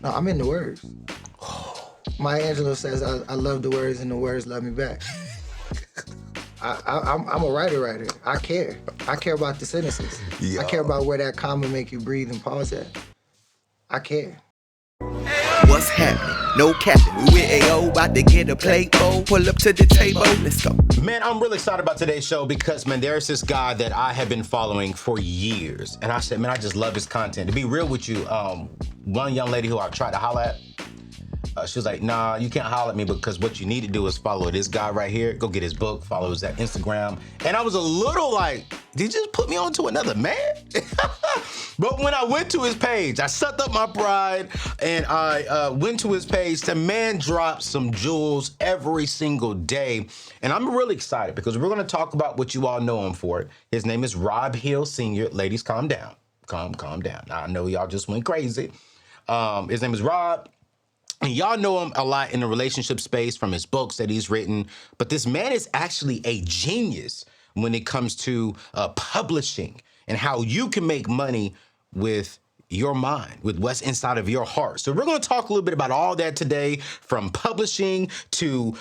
No, I'm in the words. Maya Angelou says, I love the words and the words love me back. I'm a writer. I care. I care about the sentences. Yo. I care about where that comma make you breathe and pause at. I care. What's happening? No capping. We with AO, about to get a plate bowl. Pull up to the table. Let's go. Man, I'm really excited about today's show because, man, there's this guy that I have been following for years. And I said, man, I just love his content. To be real with you, one young lady who I tried to holler at, she was like, nah, you can't holler at me because what you need to do is follow this guy right here. Go get his book, follow his Instagram. And I was a little like, did you just put me on to another man? But when I went to his page, I sucked up my pride and I went to his page. The man drops some jewels every single day. And I'm really excited because we're going to talk about what you all know him for. His name is Rob Hill Sr. Ladies, calm down. Calm down. I know y'all just went crazy. His name is Rob. And y'all know him a lot in the relationship space from his books that he's written. But this man is actually a genius when it comes to publishing and how you can make money with your mind, with what's inside of your heart. So we're going to talk a little bit about all that today, from publishing to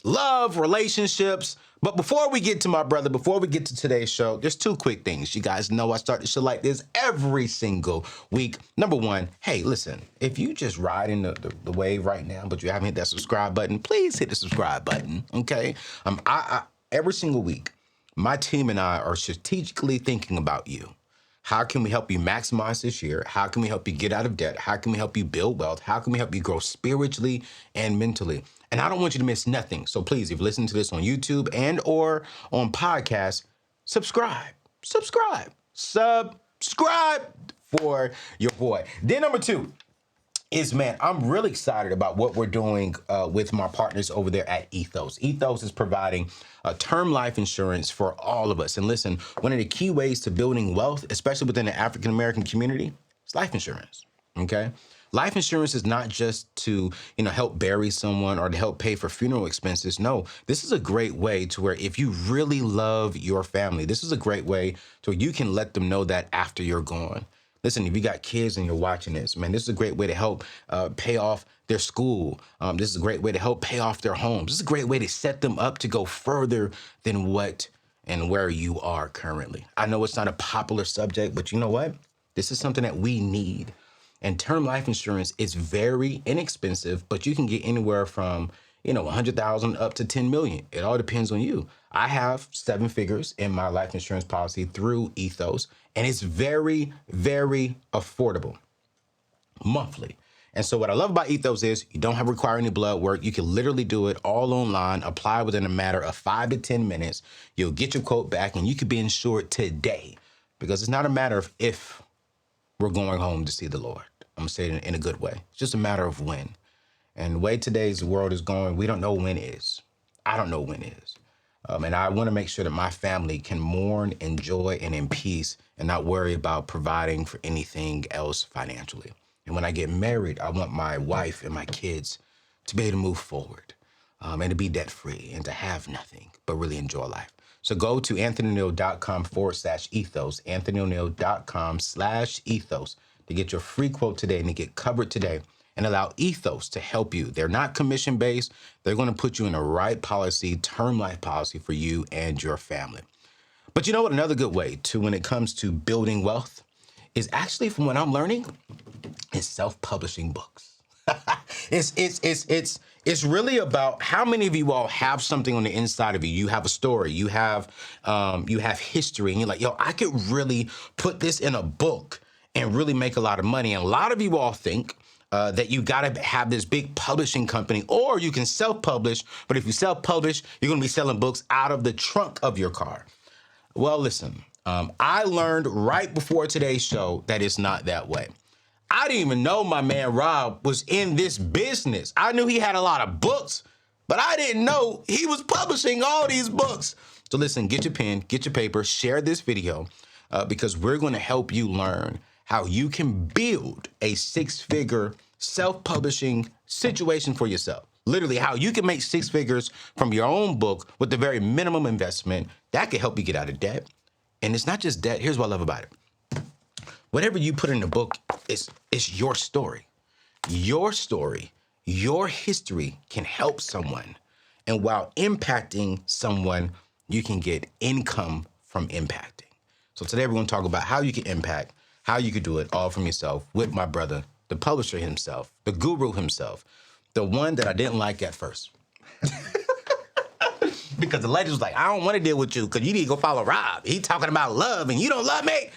love, relationships. But before we get to my brother, before we get to today's show, there's two quick things. You guys know I start the show like this every single week. Number one, hey, listen, if you just riding the wave right now, but you haven't hit that subscribe button, please hit the subscribe button, okay? Every single week, my team and I are strategically thinking about you. How can we help you maximize this year? How can we help you get out of debt? How can we help you build wealth? How can we help you grow spiritually and mentally? And I don't want you to miss nothing. So please, if you listen to this on YouTube and or on podcast, subscribe for your boy. Then number two is, man, I'm really excited about what we're doing with my partners over there at Ethos. Ethos is providing term life insurance for all of us. And listen, one of the key ways to building wealth, especially within the African-American community, is life insurance, okay? Life insurance is not just to, help bury someone or to help pay for funeral expenses. No, this is a great way to where if you really love your family, this is a great way to where you can let them know that after you're gone. Listen, if you got kids and you're watching this, man, this is a great way to help pay off their school. This is a great way to help pay off their homes. This is a great way to set them up to go further than what and where you are currently. I know it's not a popular subject, but you know what? This is something that we need. And term life insurance is very inexpensive, but you can get anywhere from, 100,000 up to 10 million. It all depends on you. I have 7 figures in my life insurance policy through Ethos, and it's very, very affordable monthly. And so what I love about Ethos is you don't have to require any blood work. You can literally do it all online, apply within a matter of 5 to 10 minutes. You'll get your quote back and you could be insured today, because it's not a matter of if we're going home to see the Lord. I'm gonna say it in a good way. It's just a matter of when. And the way today's world is going, we don't know when is. I don't know when is. And I want to make sure that my family can mourn, enjoy, and in peace, and not worry about providing for anything else financially. And when I get married, I want my wife and my kids to be able to move forward and to be debt-free and to have nothing, but really enjoy life. So go to anthonyoneal.com/ethos, anthonyoneal.com/ethos to get your free quote today and to get covered today and allow Ethos to help you. They're not commission-based. They're going to put you in the right policy, term life policy for you and your family. But you know what? Another good way to, when it comes to building wealth, is actually, from what I'm learning, is self-publishing books. It's really about how many of you all have something on the inside of you. You have a story, you have history, and you're like, yo, I could really put this in a book and really make a lot of money. And a lot of you all think that you gotta have this big publishing company, or you can self-publish, but if you self-publish, you're gonna be selling books out of the trunk of your car. Well, listen, I learned right before today's show that it's not that way. I didn't even know my man Rob was in this business. I knew he had a lot of books, but I didn't know he was publishing all these books. So listen, get your pen, get your paper, share this video, because we're gonna help you learn how you can build a 6-figure self-publishing situation for yourself. Literally how you can make 6 figures from your own book with the very minimum investment. That can help you get out of debt. And it's not just debt. Here's what I love about it. Whatever you put in the book is your story. your story, your history can help someone. And while impacting someone, you can get income from impacting. So today we're going to talk about how you can impact, how you could do it all from yourself with my brother, the publisher himself, the guru himself, the one that I didn't like at first. Because the legend was like, I don't want to deal with you because you need to go follow Rob. He talking about love and you don't love me.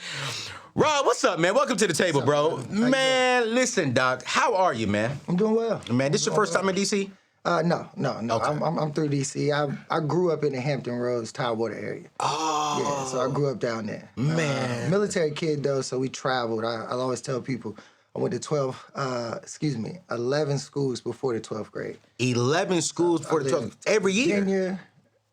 Rob, what's up, man? Welcome to the table, bro. Man, listen, Doc, how are you, man? I'm doing well. Man, this your first time in D.C.? No. Okay. I'm through DC. I grew up in the Hampton Roads, Tidewater area. Oh. Yeah, so I grew up down there. Man. Military kid though, so we traveled. I'll always tell people I went to 11 schools before the 12th grade. 11 schools for the 12th. Every year? Virginia,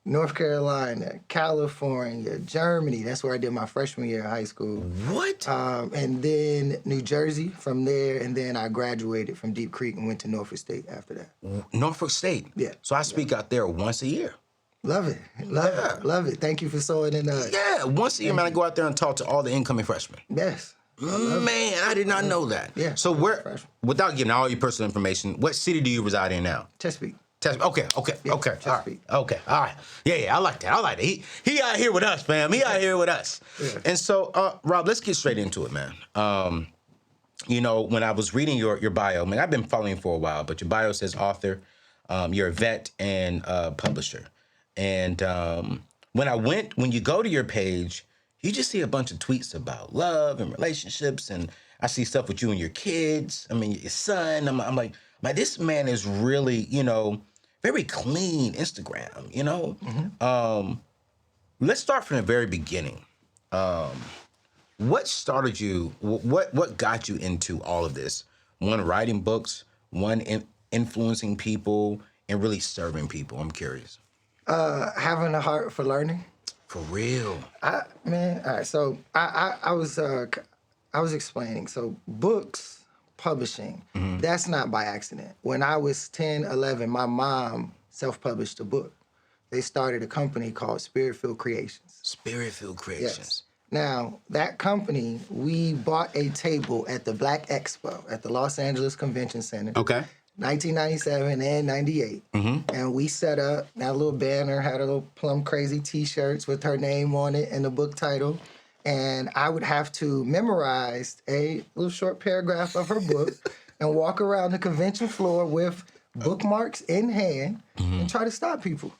North Carolina, California, Germany. That's where I did my freshman year of high school. What? And then New Jersey from there, and then I graduated from Deep Creek and went to Norfolk State after that. Norfolk State? Yeah. So I speak out there once a year. Love it. Love it. Thank you for sewing in. Yeah, once a year, man, I go out there and talk to all the incoming freshmen. Yes. Man, I did not know that. Yeah. So without giving all your personal information, what city do you reside in now? Chesapeake. Okay. Chesapeake. All right. Yeah, I like that. He out here with us, fam. He out here with us. Yeah. And so, Rob, let's get straight into it, man. You know, when I was reading your bio, man, I've been following you for a while, but your bio says author, you're a vet and publisher. And when you go to your page, you just see a bunch of tweets about love and relationships, and I see stuff with you and your kids. I mean, your son. I'm like, man, this man is really, very clean Instagram. Let's start from the very beginning. What started you? What got you into all of this? One, writing books. One, influencing people, and really serving people. I'm curious. Having a heart for learning. For real. All right. So I was explaining. So books publishing, that's not by accident. When I was 10, 11, my mom self-published a book. They started a company called Spirit-Filled Creations. Spirit-Filled Creations. Yes. Now, that company, we bought a table at the Black Expo at the Los Angeles Convention Center. Okay. 1997 and 98. And we set up that little banner, had a little plum crazy t-shirts with her name on it and the book title. And I would have to memorize a little short paragraph of her book and walk around the convention floor with bookmarks in hand and try to stop people.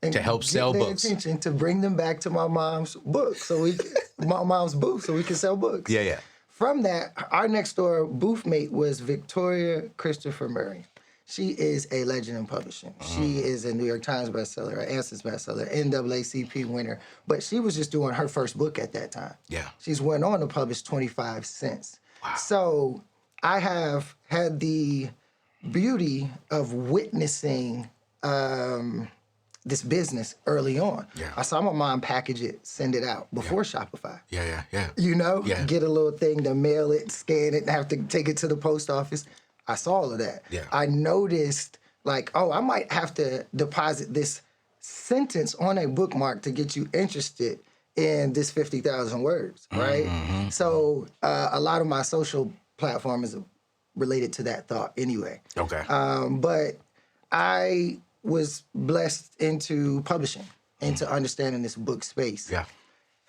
And to help sell books. Attention to bring them back to my mom's book my mom's booth so we could sell books. Yeah. From that, our next door booth mate was Victoria Christopher Murray. She is a legend in publishing. She is a New York Times bestseller, an Answers bestseller, NAACP winner. But she was just doing her first book at that time. Yeah. She's went on to publish 25 since. Wow. So I have had the beauty of witnessing this business early on. Yeah. I saw my mom package it, send it out before Shopify. Yeah. Yeah. Get a little thing to mail it, scan it, and have to take it to the post office. I saw all of that. Yeah. I noticed, I might have to deposit this sentence on a bookmark to get you interested in this 50,000 words, right? So a lot of my social platform is related to that thought anyway. Okay. But I was blessed into publishing, into understanding this book space. Yeah.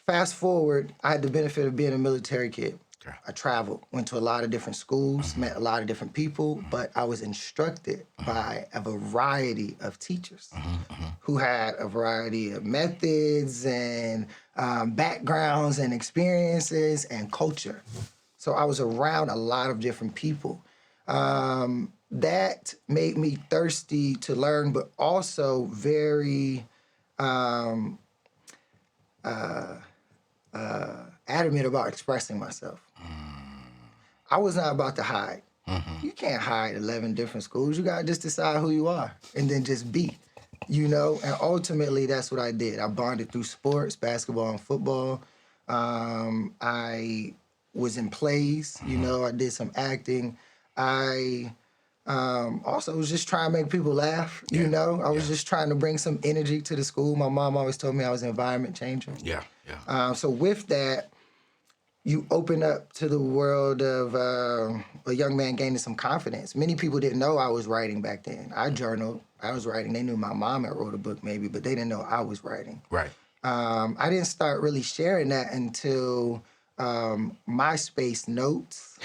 Fast forward, I had the benefit of being a military kid. Okay. I traveled, went to a lot of different schools, met a lot of different people, but I was instructed by a variety of teachers who had a variety of methods and backgrounds and experiences and culture. So I was around a lot of different people. That made me thirsty to learn, but also very adamant about expressing myself. I was not about to hide. You can't hide 11 different schools. You gotta just decide who you are and then just be, And ultimately, that's what I did. I bonded through sports, basketball and football. I was in plays, I did some acting. I also was just trying to make people laugh, I was just trying to bring some energy to the school. My mom always told me I was an environment changer. Yeah. So with that, you open up to the world of a young man gaining some confidence. Many people didn't know I was writing back then. I journaled. I was writing. They knew my mom had wrote a book maybe, but they didn't know I was writing. Right. I didn't start really sharing that until MySpace notes,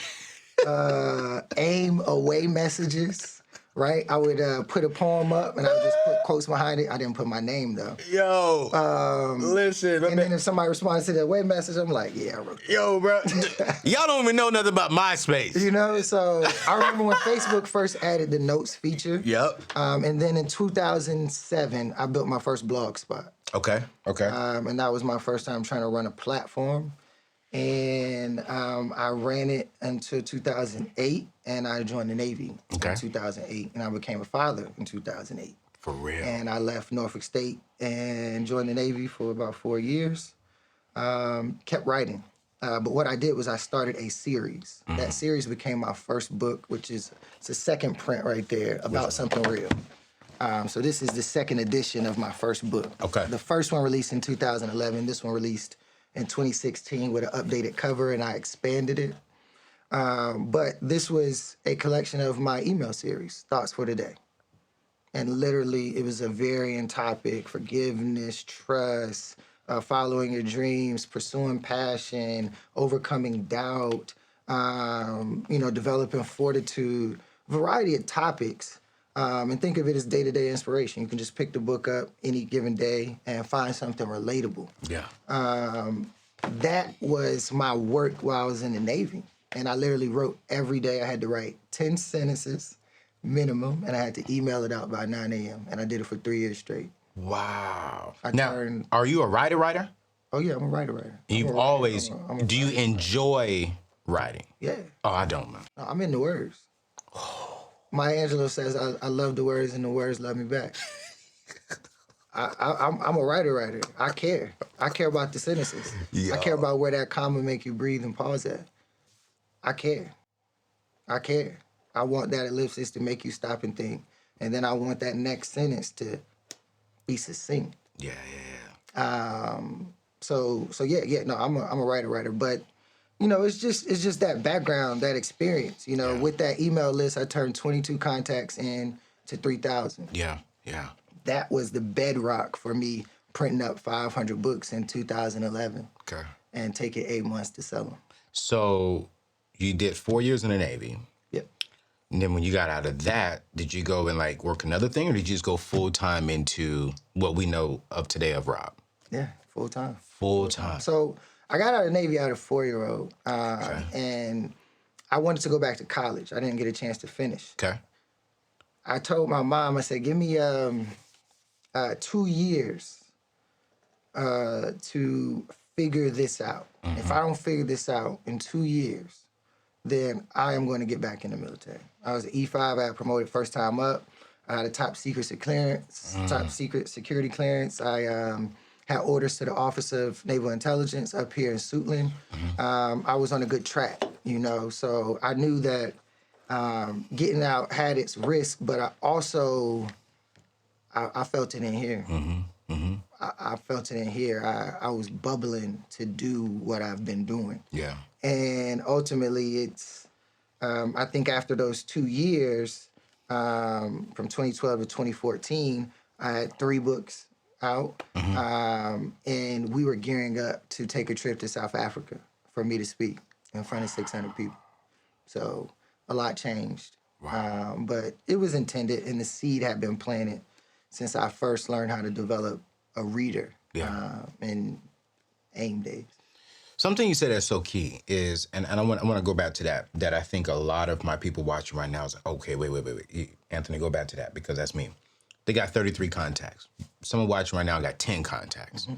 aim away messages. Right, I would put a poem up and I would just put quotes behind it. I didn't put my name though. Yo, listen. And then if somebody responds to the away message, I'm like, yeah, I wrote that. Yo, bro, y'all don't even know nothing about MySpace. You know, so I remember when Facebook first added the notes feature. Yep. And then in 2007, I built my first blog spot. Okay. And that was my first time trying to run a platform. And I ran it until 2008, and I joined the Navy in 2008, and I became a father in 2008. For real. And I left Norfolk State and joined the Navy for about 4 years. Kept writing. But what I did was I started a series. Mm-hmm. That series became my first book, it's a second print right there, about something real. So this is the second edition of my first book. Okay. The first one released in 2011. This one released in 2016 with an updated cover, and I expanded it. But this was a collection of my email series, Thoughts for Today. And literally, it was a varying topic: forgiveness, trust, following your dreams, pursuing passion, overcoming doubt, developing fortitude, variety of topics. And think of it as day-to-day inspiration. You can just pick the book up any given day and find something relatable. Yeah. That was my work while I was in the Navy. And I literally wrote every day. I had to write 10 sentences minimum, and I had to email it out by 9 a.m. And I did it for 3 years straight. Wow. Are you a writer? Oh, yeah, I'm a writer. You've always... Do you enjoy writing? Yeah. Oh, I don't, man. No, I'm in the words. Maya Angelou says, I love the words and the words love me back. I'm a writer. I care. I care about the sentences. Yo. I care about where that comma make you breathe and pause at. I care. I want that ellipsis to make you stop and think. And then I want that next sentence to be succinct. Yeah. So yeah. No, I'm a writer. But it's just that background, that experience. With that email list, I turned 22 contacts in to 3,000. Yeah. That was the bedrock for me printing up 500 books in 2011. Okay. And taking 8 months to sell them. So you did 4 years in the Navy. Yep. And then when you got out of that, did you go and work another thing, or did you just go full time into what we know of today of Rob? Yeah, full time. Full time. So I got out of the Navy at a 4-year-old, and I wanted to go back to college. I didn't get a chance to finish. Okay. I told my mom, I said, give me 2 years to figure this out. Mm-hmm. If I don't figure this out in 2 years, then I am going to get back in the military. I was an E5. I got promoted first time up. I had a top secret security clearance. I had orders to the Office of Naval Intelligence up here in Suitland. Mm-hmm. I was on a good track, so I knew that getting out had its risk, but I also, I felt it in here. Mm-hmm. Mm-hmm. I felt it in here. I was bubbling to do what I've been doing. Yeah. And ultimately, it's, I think after those 2 years, from 2012 to 2014, I had 3 books out. Mm-hmm. And we were gearing up to take a trip to South Africa for me to speak in front of 600 people. So a lot changed. Wow. But it was intended, and the seed had been planted since I first learned how to develop a reader in AIM days. Something you said that's so key is, and I want to go back to that I think a lot of my people watching right now is like, okay, wait. Anthony, go back to that, because that's me. They got 33 contacts. Someone watching right now got 10 contacts. Mm-hmm.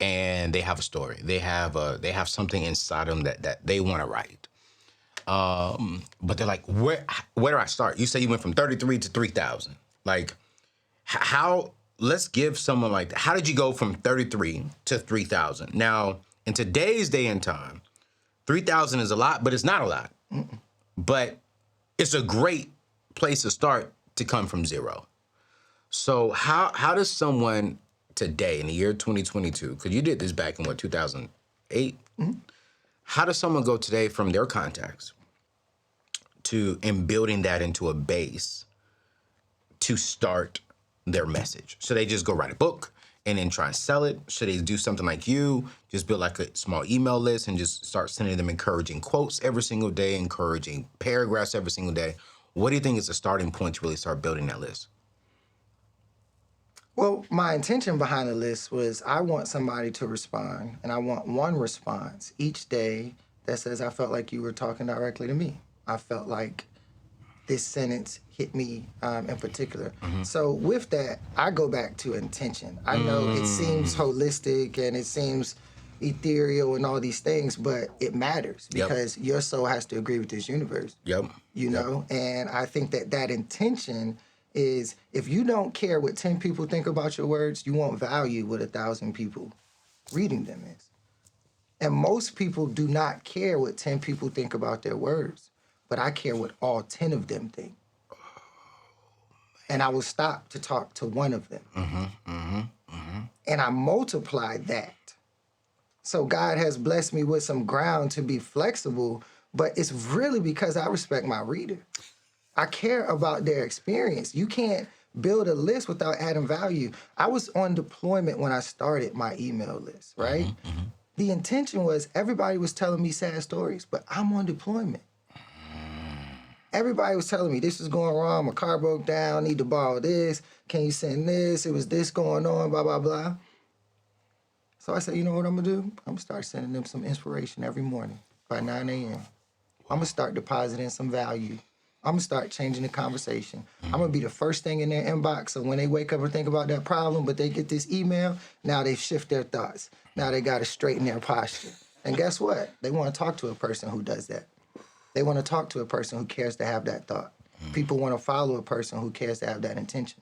And they have a story. They have something inside them that they want to write. But they're like, where do I start? You say you went from 33 to 3,000. How, let's give someone like that. How did you go from 33 to 3,000? Now, in today's day and time, 3,000 is a lot, but it's not a lot. Mm-mm. But it's a great place to start to come from zero. So how does someone today, in the year 2022, because you did this back in 2008? Mm-hmm. How does someone go today from their contacts and building that into a base to start their message? Should they just go write a book and then try and sell it? Should they do something like you, just build like a small email list and just start sending them encouraging quotes every single day, encouraging paragraphs every single day? What do you think is the starting point to really start building that list? Well, my intention behind the list was I want somebody to respond, and I want one response each day that says, I felt like you were talking directly to me. I felt like this sentence hit me in particular. So with that, I go back to intention. I know it seems holistic and it seems ethereal and all these things, but it matters because your soul has to agree with this universe. You know? And I think that intention is, if you don't care what 10 people think about your words, you won't value what 1,000 people reading them is. And most people do not care what 10 people think about their words, but I care what all 10 of them think. And I will stop to talk to one of them. And I multiply that. So God has blessed me with some ground to be flexible, but it's really because I respect my reader. I care about their experience. You can't build a list without adding value. I was on deployment when I started my email list, right? The intention was everybody was telling me sad stories, but I'm on deployment. Everybody was telling me this is going wrong, my car broke down, need to borrow this, can you send this, it was this going on, blah, blah, blah. So I said, you know what I'm gonna do? I'm gonna start sending them some inspiration every morning by 9 a.m. I'm gonna start depositing some value. I'm gonna start changing the conversation. I'm gonna be the first thing in their inbox, so when they wake up and think about that problem, but they get this email, now they shift their thoughts. Now they gotta straighten their posture. And guess what? They wanna talk to a person who does that. They wanna talk to a person who cares to have that thought. People wanna follow a person who cares to have that intention.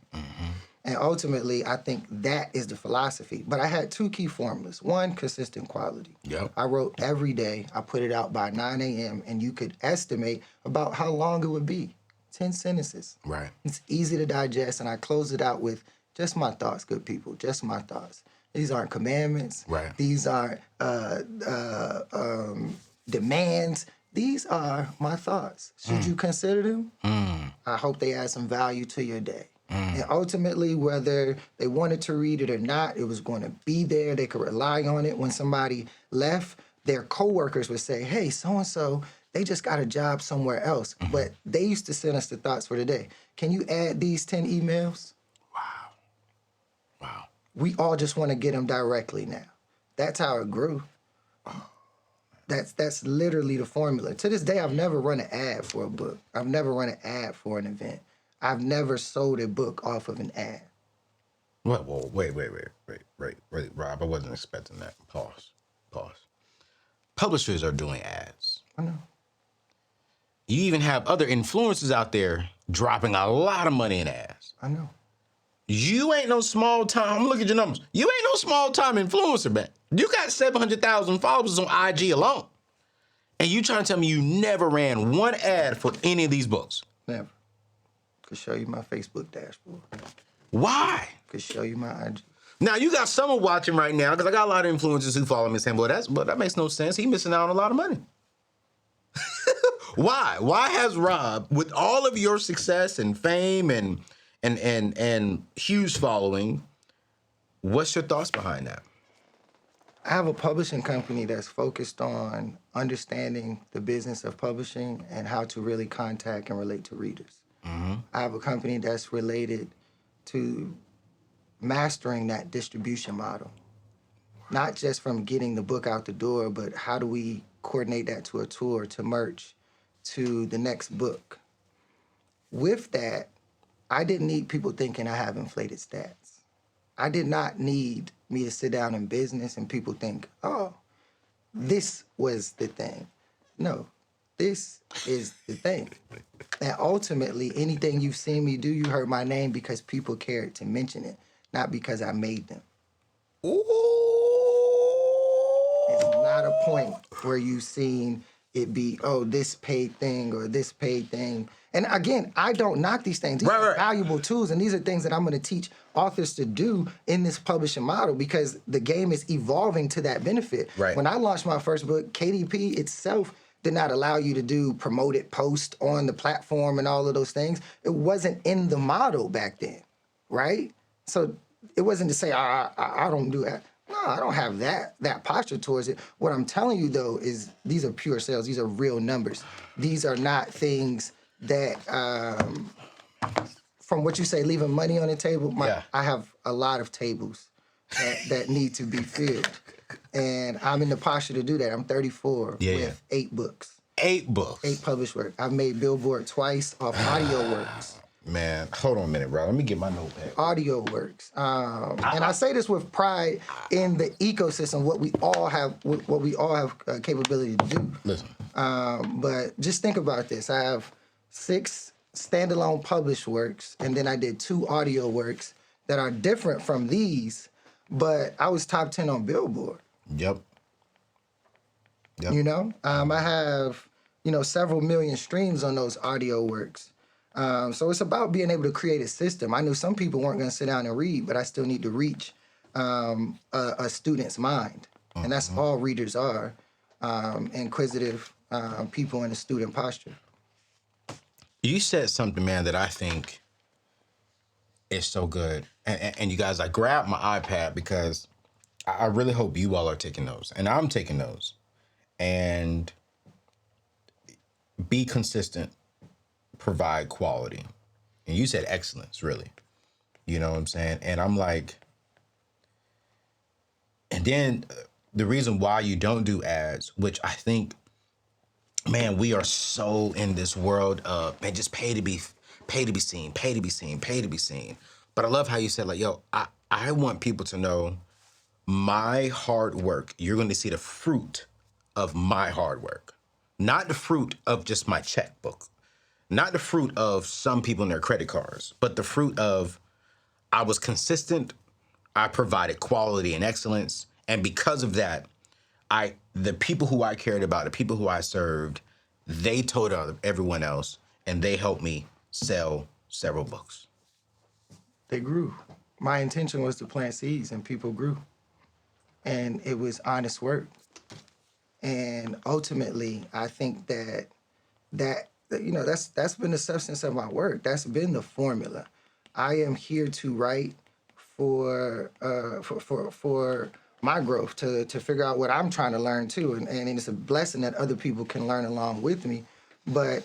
And ultimately, I think that is the philosophy. But I had 2 key formulas. One, consistent quality. I wrote every day. I put it out by 9 a.m., and you could estimate about how long it would be. 10 sentences. It's easy to digest, and I closed it out with just my thoughts, good people, just my thoughts. These aren't commandments. These aren't demands. These are my thoughts. Should you consider them? I hope they add some value to your day. And ultimately, whether they wanted to read it or not, it was going to be there. They could rely on it. When somebody left, their coworkers would say, hey, so-and-so, they just got a job somewhere else. But they used to send us the thoughts for the day. Can you add these 10 emails? Wow. We all just want to get them directly now. That's how it grew. That's literally the formula. To this day, I've never run an ad for a book. I've never run an ad for an event. I've never sold a book off of an ad. Wait, Rob, I wasn't expecting that. Pause. Publishers are doing ads. I know. You even have other influencers out there dropping a lot of money in ads. I know. You ain't no small time. Look at your numbers. You ain't no small time influencer, man. You got 700,000 followers on IG alone. And you trying to tell me you never ran one ad for any of these books? Never. Could show you my Facebook dashboard. Why? Could show you my IG. Now, you got someone watching right now, because I got a lot of influencers who follow me saying, well, that makes no sense. He missing out on a lot of money. Why? Why has Rob, with all of your success and fame and huge following, what's your thoughts behind that? I have a publishing company that's focused on understanding the business of publishing and how to really contact and relate to readers. I have a company that's related to mastering that distribution model. Not just from getting the book out the door, but how do we coordinate that to a tour, to merch, to the next book. With that, I didn't need people thinking I have inflated stats. I did not need me to sit down in business and people think, oh, this was the thing. No, this is the thing. And ultimately, anything you've seen me do, you heard my name because people cared to mention it, not because I made them. Ooh. It's not a point where you've seen it be, oh, this paid thing or this paid thing. And again, I don't knock these things. These are valuable tools, and these are things that I'm going to teach authors to do in this publishing model because the game is evolving to that benefit. Right. When I launched my first book, KDP itself did not allow you to do promoted posts on the platform and all of those things. It wasn't in the model back then, right? So it wasn't to say, I don't do that. No, I don't have that posture towards it. What I'm telling you, though, is these are pure sales. These are real numbers. These are not things that, from what you say, leaving money on the table. I have a lot of tables that need to be filled. And I'm in the posture to do that. I'm 34 with 8 books. 8 books. 8 published work. I've made Billboard twice off audio works. Man, hold on a minute, bro. Let me get my notepad. Audio works. And I say this with pride in the ecosystem, what we all have capability to do. Listen. But just think about this. I have 6 standalone published works, and then I did 2 audio works that are different from these, but I was top 10 on Billboard. Yep. You know? I have, several million streams on those audio works. So it's about being able to create a system. I knew some people weren't going to sit down and read, but I still need to reach a student's mind. And that's all readers are, inquisitive people in a student posture. You said something, man, that I think is so good. And you guys, I grabbed my iPad because I really hope you all are taking those. And I'm taking those. And be consistent. Provide quality. And you said excellence, really. You know what I'm saying? And I'm like, and then the reason why you don't do ads, which I think, man, we are so in this world of, man, just pay to be seen, pay to be seen, pay to be seen. But I love how you said, like, yo, I want people to know my hard work. You're going to see the fruit of my hard work, not the fruit of just my checkbook. Not the fruit of some people in their credit cards, but the fruit of I was consistent, I provided quality and excellence, and because of that, the people who I cared about, the people who I served, they told everyone else, and they helped me sell several books. They grew. My intention was to plant seeds, and people grew. And it was honest work. And ultimately, I think that that's been the substance of my work. That's been the formula. I am here to write for my growth, to figure out what I'm trying to learn too, and it's a blessing that other people can learn along with me. But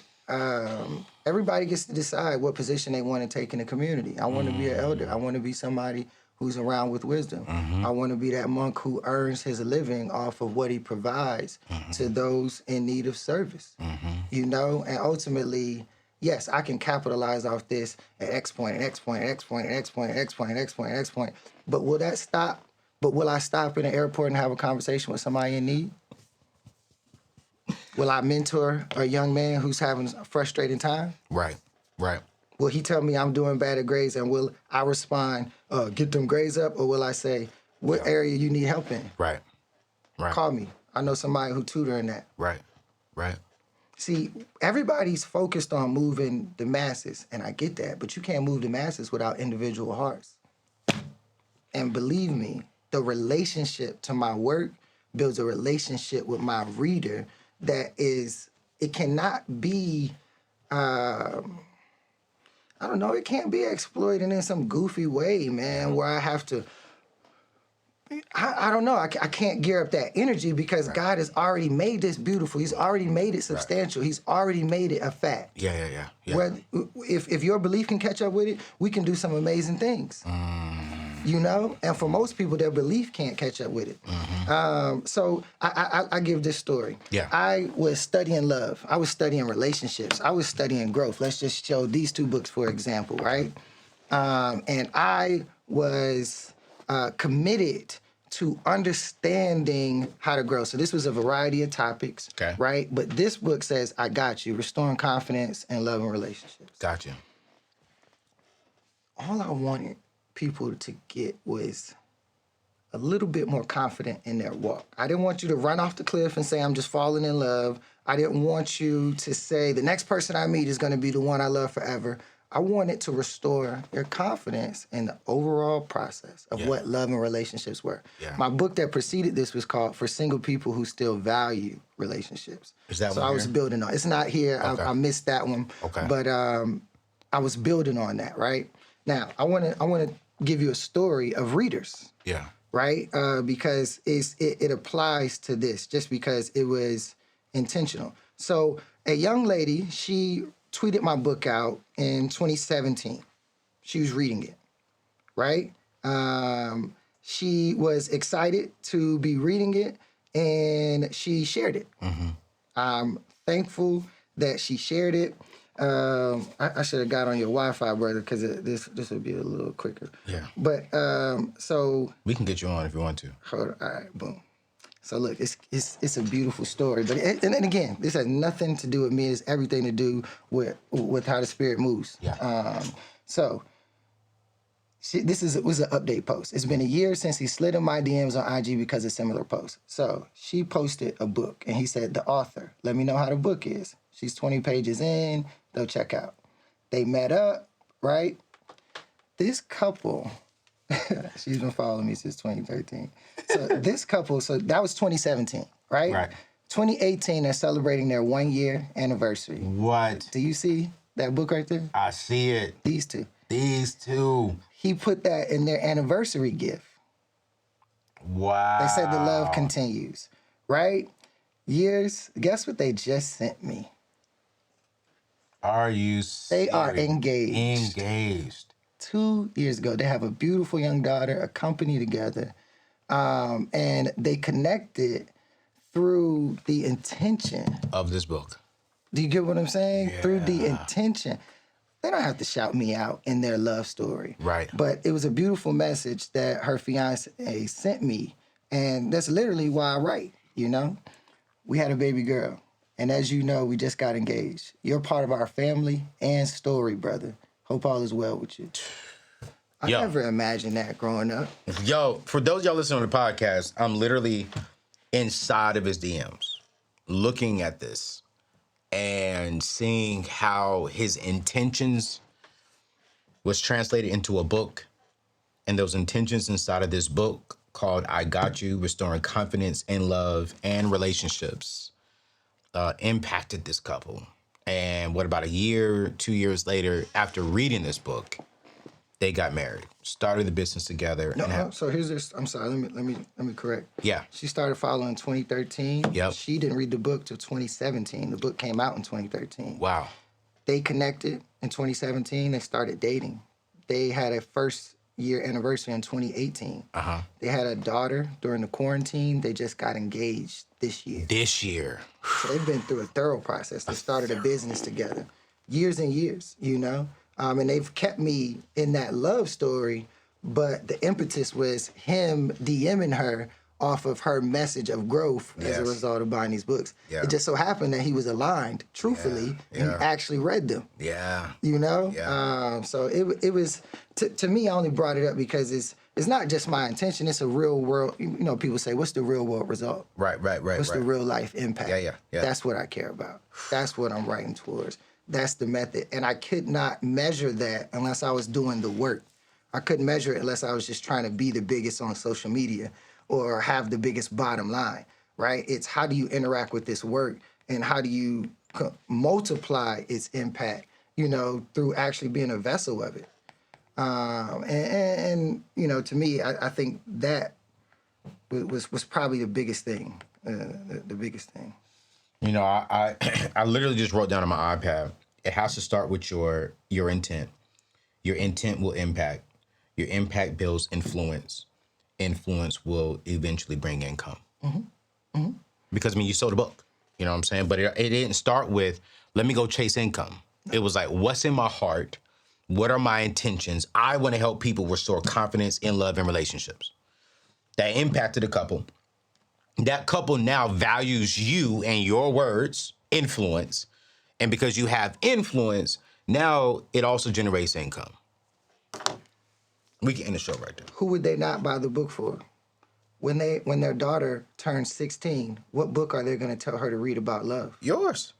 everybody gets to decide what position they want to take in the community. I want to be an elder. I want to be somebody who's around with wisdom. I want to be that monk who earns his living off of what he provides to those in need of service. And ultimately, yes, I can capitalize off this at X point, and X point, and X point, and X point, and X point, and X point, and X point. But will that stop? But will I stop in the airport and have a conversation with somebody in need? Will I mentor a young man who's having a frustrating time? Right. Will he tell me I'm doing bad at grades, and will I respond, get them grades up, or will I say, what area you need help in? Right. Call me. I know somebody who tutor in that. Right. See, everybody's focused on moving the masses, and I get that, but you can't move the masses without individual hearts. And believe me, the relationship to my work builds a relationship with my reader that it cannot be, it can't be exploited in some goofy way, man, where I have to, I don't know. I can't gear up that energy because God has already made this beautiful. He's already made it substantial. He's already made it a fact. Yeah. If your belief can catch up with it, we can do some amazing things. And for most people, their belief can't catch up with it. So I give this story. Yeah. I was studying love. I was studying relationships. I was studying growth. Let's just show these 2 books, for example, right? And I was committed to understanding how to grow. So this was a variety of topics, right? But this book says, I got you, restoring confidence and love and relationships. Got you. All I wanted people to get was a little bit more confident in their walk. I didn't want you to run off the cliff and say, I'm just falling in love. I didn't want you to say, the next person I meet is going to be the one I love forever. I wanted to restore your confidence in the overall process of what love and relationships were. Yeah. My book that preceded this was called For Single People Who Still Value Relationships. Is that so one I was building on. It's not here. Okay. I missed that one. Okay. But I was building on that, right? Now, I want to give you a story of readers. Yeah. Right? Because it applies to this just because it was intentional. So a young lady, she tweeted my book out in 2017. She was reading it, right? She was excited to be reading it, and she shared it. Mm-hmm. I'm thankful that she shared it. I should have got on your Wi-Fi, brother, because this would be a little quicker. Yeah. But so we can get you on if you want to. Hold on. All right, boom. So look, it's a beautiful story, but and again, this has nothing to do with me. It's everything to do with how the Spirit moves. Yeah. This was an update post. It's been a year since he slid in my DMs on IG because of similar posts. So she posted a book, and he said, the author, let me know how the book is. She's 20 pages in. They'll check out. They met up, right? This couple, she's been following me since 2013. So this couple, so that was 2017, right? Right. 2018, they're celebrating their 1 year anniversary. What? Do you see that book right there? I see it. These two. He put that in their anniversary gift. Wow. They said the love continues, right? Years, guess what they just sent me? Are you serious? They are engaged. 2 years ago. They have a beautiful young daughter, a company together, and they connected through the intention of this book. Do you get what I'm saying? Yeah. Through the intention. They don't have to shout me out in their love story. Right. But it was a beautiful message that her fiance sent me, and that's literally why I write, you know? We had a baby girl, and as you know, we just got engaged. You're part of our family and story, brother. Hope all is well with you. I never imagined that growing up. Yo, for those y'all listening on the podcast, I'm literally inside of his DMs, looking at this and seeing how his intentions was translated into a book. And those intentions inside of this book called I Got You, Restoring Confidence in Love and Relationships, impacted this couple. And what, about a year, 2 years later, after reading this book, they got married, started the business together. So here's this. I'm sorry. Let me correct. Yeah. She started following in 2013. Yep. She didn't read the book till 2017. The book came out in 2013. Wow. They connected in 2017. They started dating. They had a first year anniversary in 2018. They had a daughter during the quarantine. They just got engaged this year. So they've been through a thorough process. They started a business together, years and years, you know? And they've kept me in that love story, but the impetus was him DMing her off of her message of growth as a result of buying these books. Yeah. It just so happened that he was aligned, truthfully, and actually read them. Yeah. You know? Yeah. So it was, to me, I only brought it up because it's not just my intention, it's a real world, you know, people say, what's the real world result? Right. What's the real life impact? Yeah. That's what I care about. That's what I'm writing towards. That's the method. And I could not measure that unless I was doing the work. I couldn't measure it unless I was just trying to be the biggest on social media or have the biggest bottom line, right? It's how do you interact with this work and how do you multiply its impact, you know, through actually being a vessel of it. And you know, to me, I think that was probably the biggest thing, the biggest thing. You know, I literally just wrote down on my iPad, it has to start with your intent. Your intent will impact. Your impact builds influence. Influence will eventually bring income. Because, I mean, you sold a book, you know what I'm saying? But it didn't start with, let me go chase income. It was like, what's in my heart? What are my intentions? I want to help people restore confidence in love and relationships. That impacted a couple. That couple now values you and your words, influence. And because you have influence, now it also generates income. We can end the show right there. Who would they not buy the book for? when their daughter turns 16, what book are they going to tell her to read about love? Yours.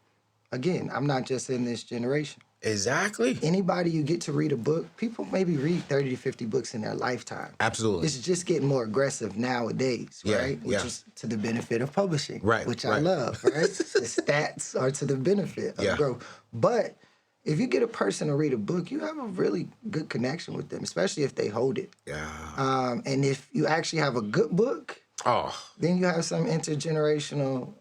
Again, I'm not just in this generation. Exactly. Anybody you get to read a book, people maybe read 30 to 50 books in their lifetime. Absolutely. It's just getting more aggressive nowadays, Yeah, right? Which yeah. is to the benefit of publishing, Right, which I right. love, right? The stats are to the benefit of Yeah. growth. But if you get a person to read a book, you have a really good connection with them, especially if they hold it. Yeah. And if you actually have a good book, Oh, then you have some intergenerational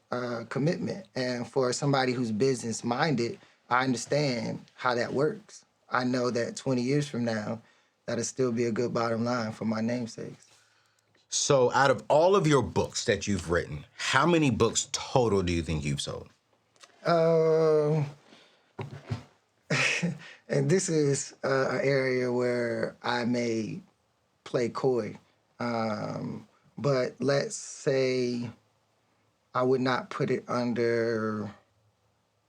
commitment. And for somebody who's business minded, I understand how that works. I know that 20 years from now, that'll still be a good bottom line for my namesakes. so out of all of your books that you've written, how many books total do you think you've sold? And this is an area where I may play coy. But let's say I would not put it under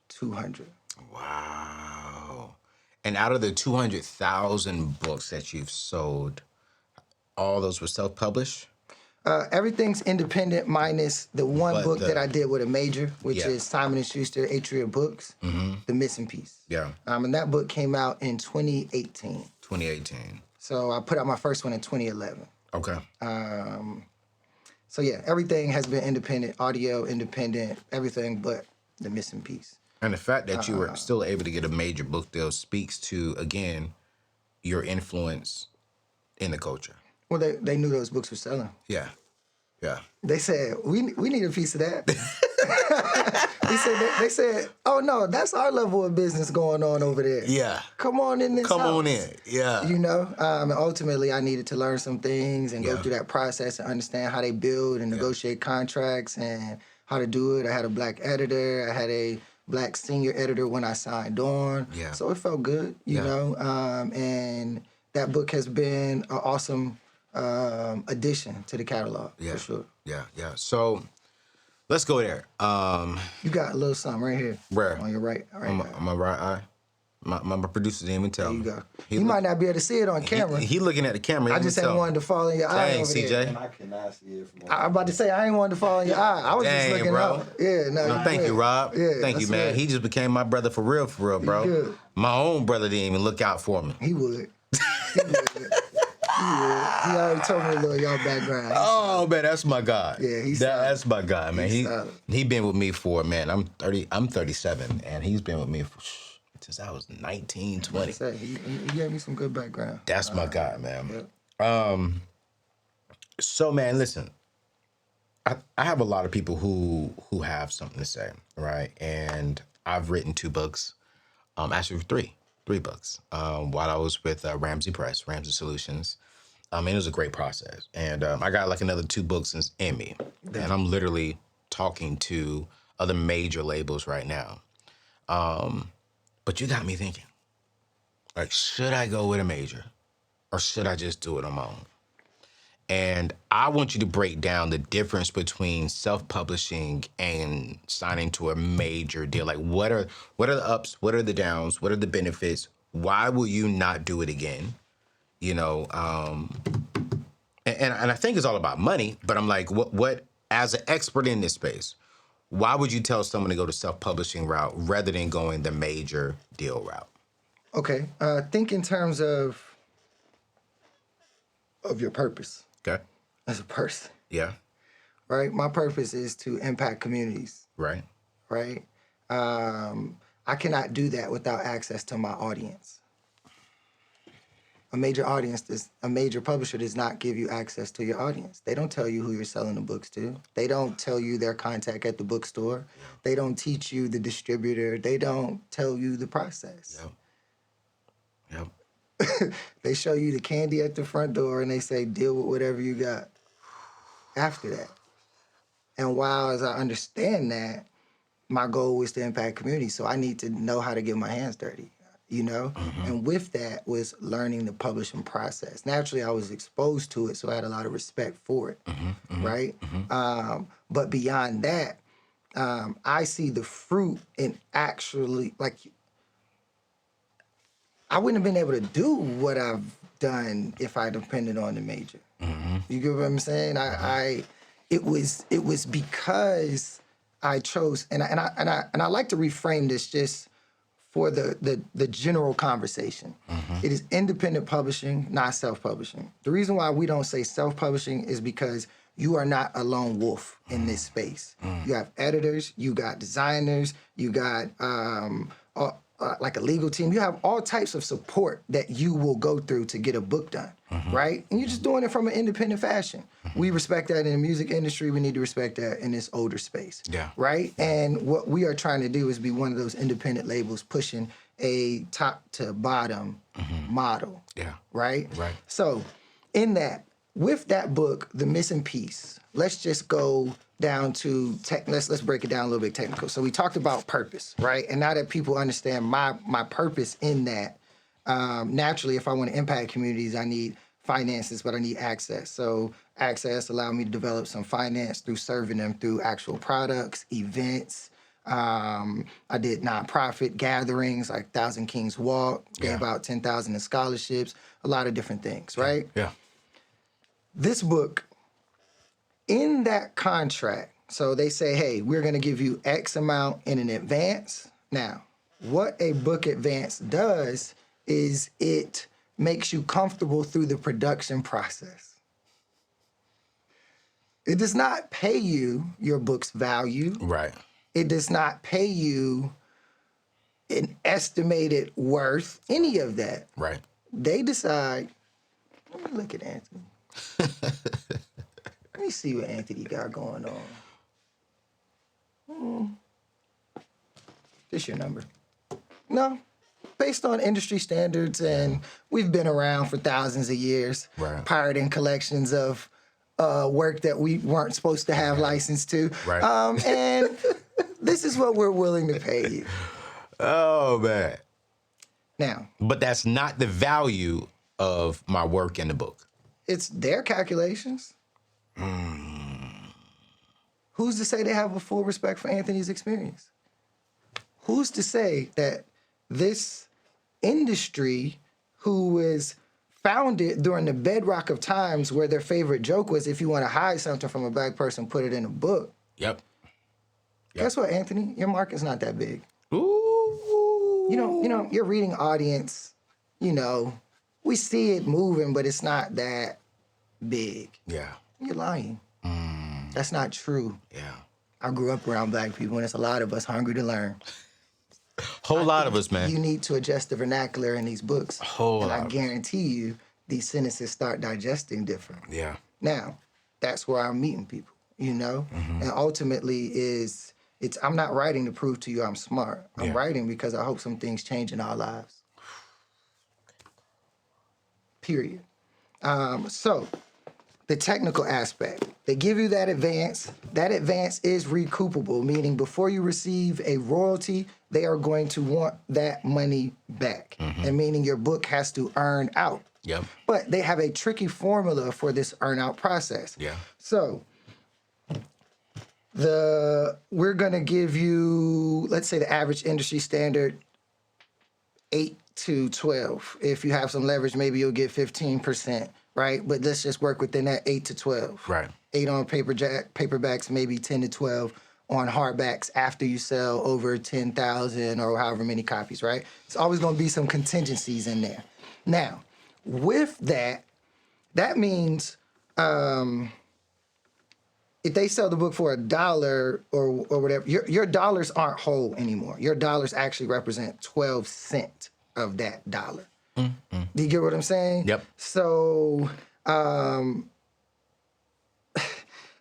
200. Wow. And out of the 200,000 books that you've sold, all those were self-published? Everything's independent minus the one But book the- that I did with a major, which Yeah. is Simon & Schuster, Atria Books, The Missing Piece. Yeah. And that book came out in 2018. 2018. So I put out my first one in 2011. Okay. So yeah, everything has been independent, audio independent, everything but The Missing Piece. And the fact that you were still able to get a major book deal speaks to, again, your influence in the culture. Well, they knew those books were selling. Yeah. Yeah. They said, we need a piece of that. They said, oh no, that's our level of business going on over there. Yeah. Come on in this Come house. on in. Yeah. You know, and ultimately I needed to learn some things and go Yeah. through that process and understand how they build and negotiate contracts and how to do it. I had a black editor. I had a black senior editor when I signed on. Yeah. So it felt good, you Yeah. know, and that book has been an awesome addition to the catalog, Yeah. for sure. Yeah. Yeah. So let's go there. You got a little something right here. Where? On your right. All right. On my right eye. My producer didn't even tell There me. you go. He You look- might not be able to see it on camera. He looking at the camera. I he just didn't ain't tell wanted to fall in your eye Dang, over there. CJ. And I cannot see it from I'm about to say I ain't wanted to fall in your eye. I was just Dang, looking bro. up. Yeah, no. No, thank you, good. Rob. Yeah, thank you, that's man. good. He just became my brother for real, bro. good. My own brother didn't even look out for me. He would. He would. He already told me a little y'all background. Oh man, that's my guy. Yeah, he's solid. that's my guy, man. He's solid. He been with me for, man. I'm 37, and he's been with me for since I was 19, 20. Say, he gave me some good background. That's my guy, man. Yeah. So man, listen. I have a lot of people who have something to say, right? And I've written 2 books, actually 3 books, while I was with Ramsey Solutions. And it was a great process. And I got like another 2 books in me. And I'm literally talking to other major labels right now. But you got me thinking, like, should I go with a major or should I just do it on my own? And I want you to break down the difference between self-publishing and signing to a major deal. Like, what are the ups? What are the downs? What are the benefits? Why will you not do it again? You know, and I think it's all about money. But I'm like, what as an expert in this space, why would you tell someone to go the self-publishing route rather than going the major deal route? Okay. Think in terms of your purpose Okay. as a person, Yeah. right? My purpose is to impact communities, Right. right? I cannot do that without access to my audience. A major publisher does not give you access to your audience. They don't tell you who you're selling the books to. They don't tell you their contact at the bookstore. They don't teach you the distributor. They don't tell you the process. Yep. They show you the candy at the front door and they say, deal with whatever you got after that. And while as I understand that, my goal was to impact communities. So I need to know how to get my hands dirty, you know? And with that was learning the publishing process. Naturally, I was exposed to it, so I had a lot of respect for it, right? But beyond that, I see the fruit in actually, like, I wouldn't have been able to do what I've done if I depended on the major. You get what I'm saying? It was because I chose, and I like to reframe this just for the general conversation. It is independent publishing, not self-publishing. The reason why we don't say self-publishing is because you are not a lone wolf in this space. You have editors, you got designers, you got like a legal team. You have all types of support that you will go through to get a book done, right? And you're just doing it from an independent fashion. We respect that in the music industry. We need to respect that in this older space, right? And what we are trying to do is be one of those independent labels pushing a top to bottom model, right? Right. So in that, with that book, The Missing Piece, let's just go down to let's break it down a little bit technical. So we talked about purpose, right? And now that people understand my purpose in that, naturally, if I want to impact communities, I need finances, but I need access. So access allowed me to develop some finance through serving them through actual products, events. I did nonprofit gatherings like Thousand Kings Walk, gave out 10,000 in scholarships, a lot of different things, right? Yeah. This book, in that contract, so they say, hey, we're going to give you X amount in an advance. Now, what a book advance does is it makes you comfortable through the production process. It does not pay you your book's value. Right. It does not pay you an estimated worth, any of that. Right. They decide, let me look at Anthony. Let me see what Anthony got going on. This your number. No, based on industry standards, and we've been around for thousands of years, pirating collections of work that we weren't supposed to have license to. Right. And this is what we're willing to pay you. Oh, man. Now. But that's not the value of my work in the book. It's their calculations. Who's to say they have a full respect for Anthony's experience? Who's to say that this industry, who was founded during the bedrock of times where their favorite joke was, if you want to hide something from a black person, put it in a book. Yep. Guess what, Anthony? Your market's not that big. Ooh. You know, your reading audience, we see it moving, but it's not that big. Yeah. You're lying. That's not true. Yeah. I grew up around black people, and there's a lot of us hungry to learn. Whole lot of us, man. You need to adjust the vernacular in these books. Whole and lot. I guarantee you, these sentences start digesting different. Yeah. Now, that's where I'm meeting people, And ultimately I'm not writing to prove to you I'm smart. I'm writing because I hope some things change in our lives. Period. So, the technical aspect. They give you that advance. That advance is recoupable, meaning before you receive a royalty, they are going to want that money back. And meaning your book has to earn out. Yep. But they have a tricky formula for this earn out process. Yeah. So we're gonna give you, let's say the average industry standard, 8 to 12. If you have some leverage, maybe you'll get 15%. Right, but let's just work within that 8 to 12. Right. 8 on paperbacks, maybe 10 to 12 on hardbacks after you sell over 10,000 or however many copies. Right. It's always going to be some contingencies in there. Now, with that, that means if they sell the book for $1 or whatever, your dollars aren't whole anymore. Your dollars actually represent 12 cents of that dollar. Do you get what I'm saying? Yep. So,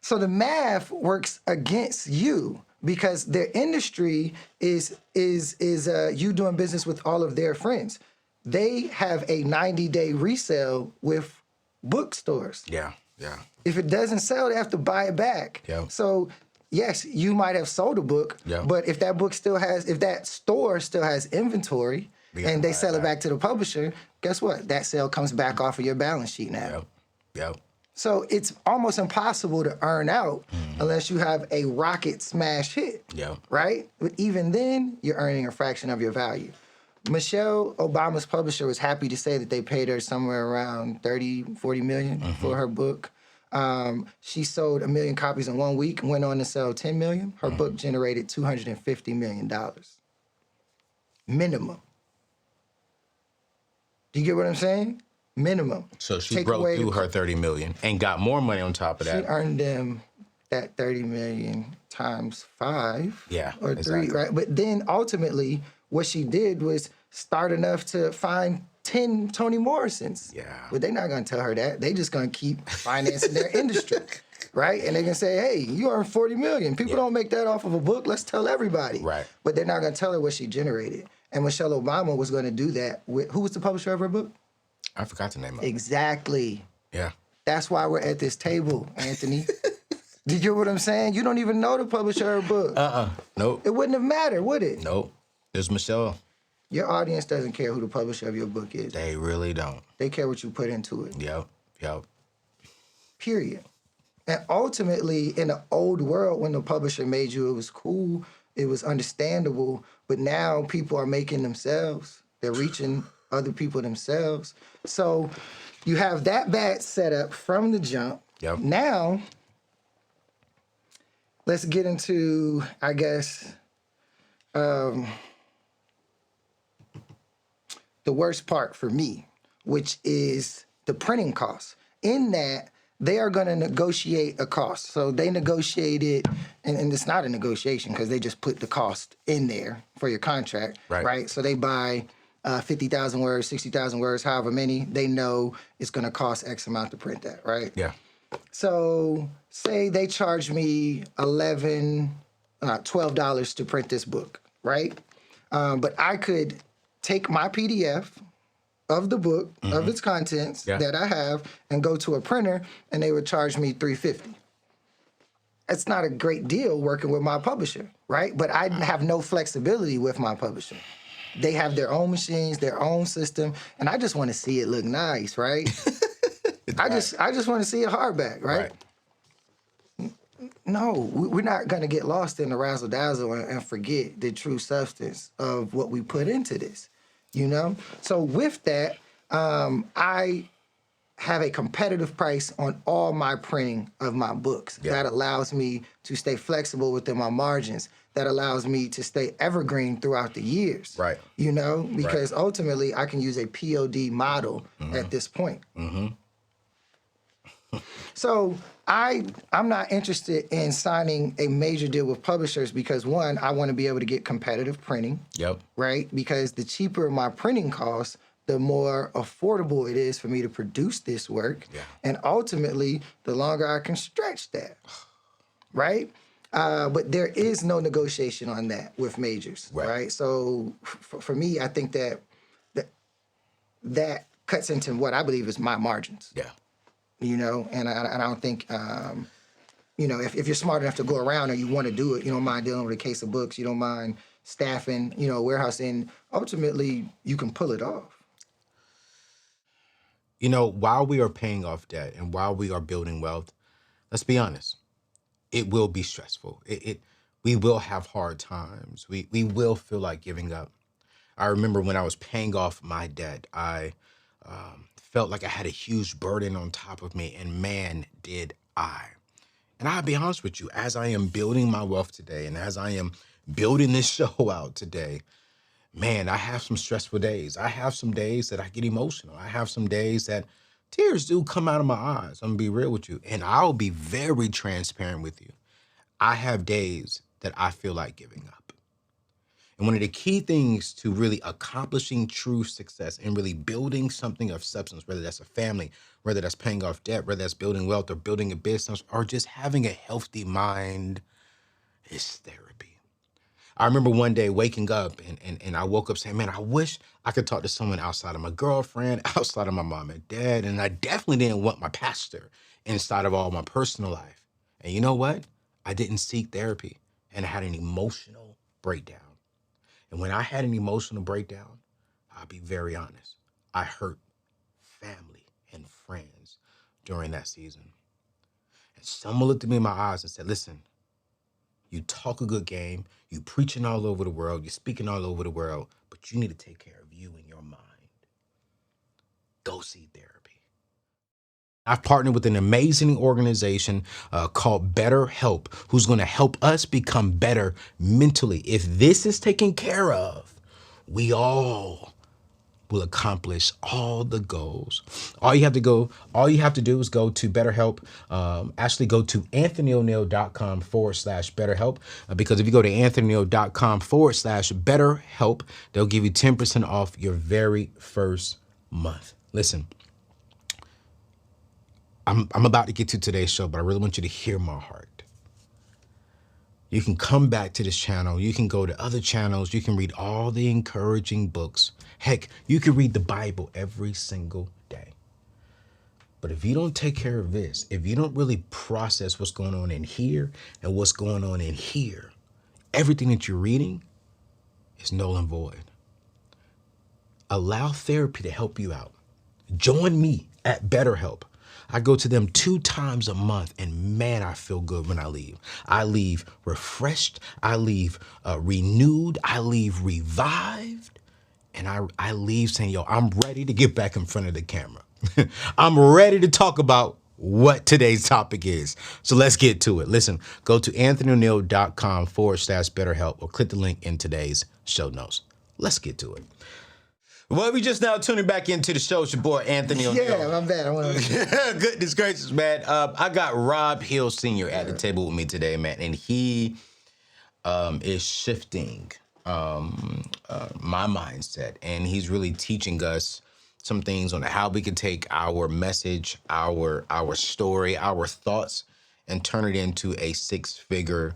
so the math works against you because their industry is you doing business with all of their friends. They have a 90-day resale with bookstores. Yeah. Yeah. If it doesn't sell, they have to buy it back. Yeah. So yes, you might have sold a book, but if that store still has inventory, and they sell it back to the publisher, guess what? That sale comes back off of your balance sheet now. Yep. So it's almost impossible to earn out unless you have a rocket smash hit. Yep. Right? But even then, you're earning a fraction of your value. Michelle Obama's publisher was happy to say that they paid her somewhere around 30, 40 million for her book. She sold 1 million copies in 1 week and went on to sell 10 million. Her book generated $250 million. Minimum. Do you get what I'm saying? Minimum. So she Take broke away through her 30 million and got more money on top of She that. earned them that 30 million times 5 Yeah, or 3, exactly. right? But then ultimately what she did was start enough to find 10 Toni Morrisons. Yeah. But they're not going to tell her that. They just going to keep financing their industry, right? And they're going to say, hey, you earned 40 million. People don't make that off of a book. Let's tell everybody. Right. But they're not going to tell her what she generated. And Michelle Obama was going to do that with, who was the publisher of her book? I forgot the name of it. Exactly. Yeah. That's why we're at this table, Anthony. Did you hear what I'm saying? You don't even know the publisher of her book. Nope. It wouldn't have mattered, would it? Nope. There's Michelle. Your audience doesn't care who the publisher of your book is. They really don't. They care what you put into it. Yep. Period. And ultimately, in the old world, when the publisher made you, it was cool, it was understandable. But now people are making themselves. They're reaching other people themselves. So you have that bad setup from the jump. Yep. Now, let's get into, I guess, the worst part for me, which is the printing costs. In that, they are going to negotiate a cost. So they negotiated, and it's not a negotiation because they just put the cost in there for your contract, right? So they buy 50,000 words, 60,000 words, however many. They know it's going to cost X amount to print that, right? Yeah. So say they charge me $12 to print this book, right? But I could take my PDF of the book, of its contents that I have, and go to a printer, and they would charge me $3.50. It's not a great deal working with my publisher, right? But I have no flexibility with my publisher. They have their own machines, their own system, and I just want to see it look nice, right? I just want to see a hardback, right? No, we're not going to get lost in the razzle dazzle and forget the true substance of what we put into this, you know? So with that, I have a competitive price on all my printing of my books. That allows me to stay flexible within my margins. That allows me to stay evergreen throughout the years. Right. You know, because ultimately I can use a POD model at this point. So I'm not interested in signing a major deal with publishers because, one, I want to be able to get competitive printing. Right? Because the cheaper my printing costs, the more affordable it is for me to produce this work. And ultimately, the longer I can stretch that. Right? But there is no negotiation on that with majors. Right? So for me, I think that cuts into what I believe is my margins. You know, and I don't think, you know, if you're smart enough to go around or you want to do it, you don't mind dealing with a case of books, you don't mind staffing, you know, warehousing, ultimately you can pull it off. You know, while we are paying off debt and while we are building wealth, let's be honest, it will be stressful. We will have hard times. We will feel like giving up. I remember when I was paying off my debt, I felt like I had a huge burden on top of me, and man, did I. And I'll be honest with you, as I am building my wealth today and as I am building this show out today, man, I have some stressful days. I have some days that I get emotional. I have some days that tears do come out of my eyes. I'm gonna be real with you. And I'll be very transparent with you. I have days that I feel like giving up. And one of the key things to really accomplishing true success and really building something of substance, whether that's a family, whether that's paying off debt, whether that's building wealth or building a business or just having a healthy mind, is therapy. I remember one day waking up and I woke up saying, man, I wish I could talk to someone outside of my girlfriend, outside of my mom and dad. And I definitely didn't want my pastor inside of all my personal life. And you know what? I didn't seek therapy and I had an emotional breakdown. And when I had an emotional breakdown, I'll be very honest, I hurt family and friends during that season. And someone looked at me in my eyes and said, listen, you talk a good game, you preaching all over the world, you're speaking all over the world, but you need to take care of you and your mind. Go see therapy. I've partnered with an amazing organization called BetterHelp, who's going to help us become better mentally. If this is taken care of, we all will accomplish all the goals. All you have to do is go to BetterHelp. Actually go to anthonyoneal.com/BetterHelp. Because if you go to anthonyoneal.com/BetterHelp, they'll give you 10% off your very first month. Listen, I'm about to get to today's show, but I really want you to hear my heart. You can come back to this channel. You can go to other channels. You can read all the encouraging books. Heck, you can read the Bible every single day. But if you don't take care of this, if you don't really process what's going on in here and what's going on in here, everything that you're reading is null and void. Allow therapy to help you out. Join me at BetterHelp. I go to them 2 times a month, and man, I feel good when I leave. I leave refreshed, I leave renewed, I leave revived, and I leave saying, yo, I'm ready to get back in front of the camera. I'm ready to talk about what today's topic is. So let's get to it. Listen, go to anthonyoneal.com/BetterHelp or click the link in today's show notes. Let's get to it. Well, we just now tuning back into the show. It's your boy, Anthony O'Neal. Yeah, my bad. Goodness gracious, man. I got Rob Hill Sr. at the table with me today, man, and he is shifting my mindset, and he's really teaching us some things on how we can take our message, our story, our thoughts, and turn it into a 6-figure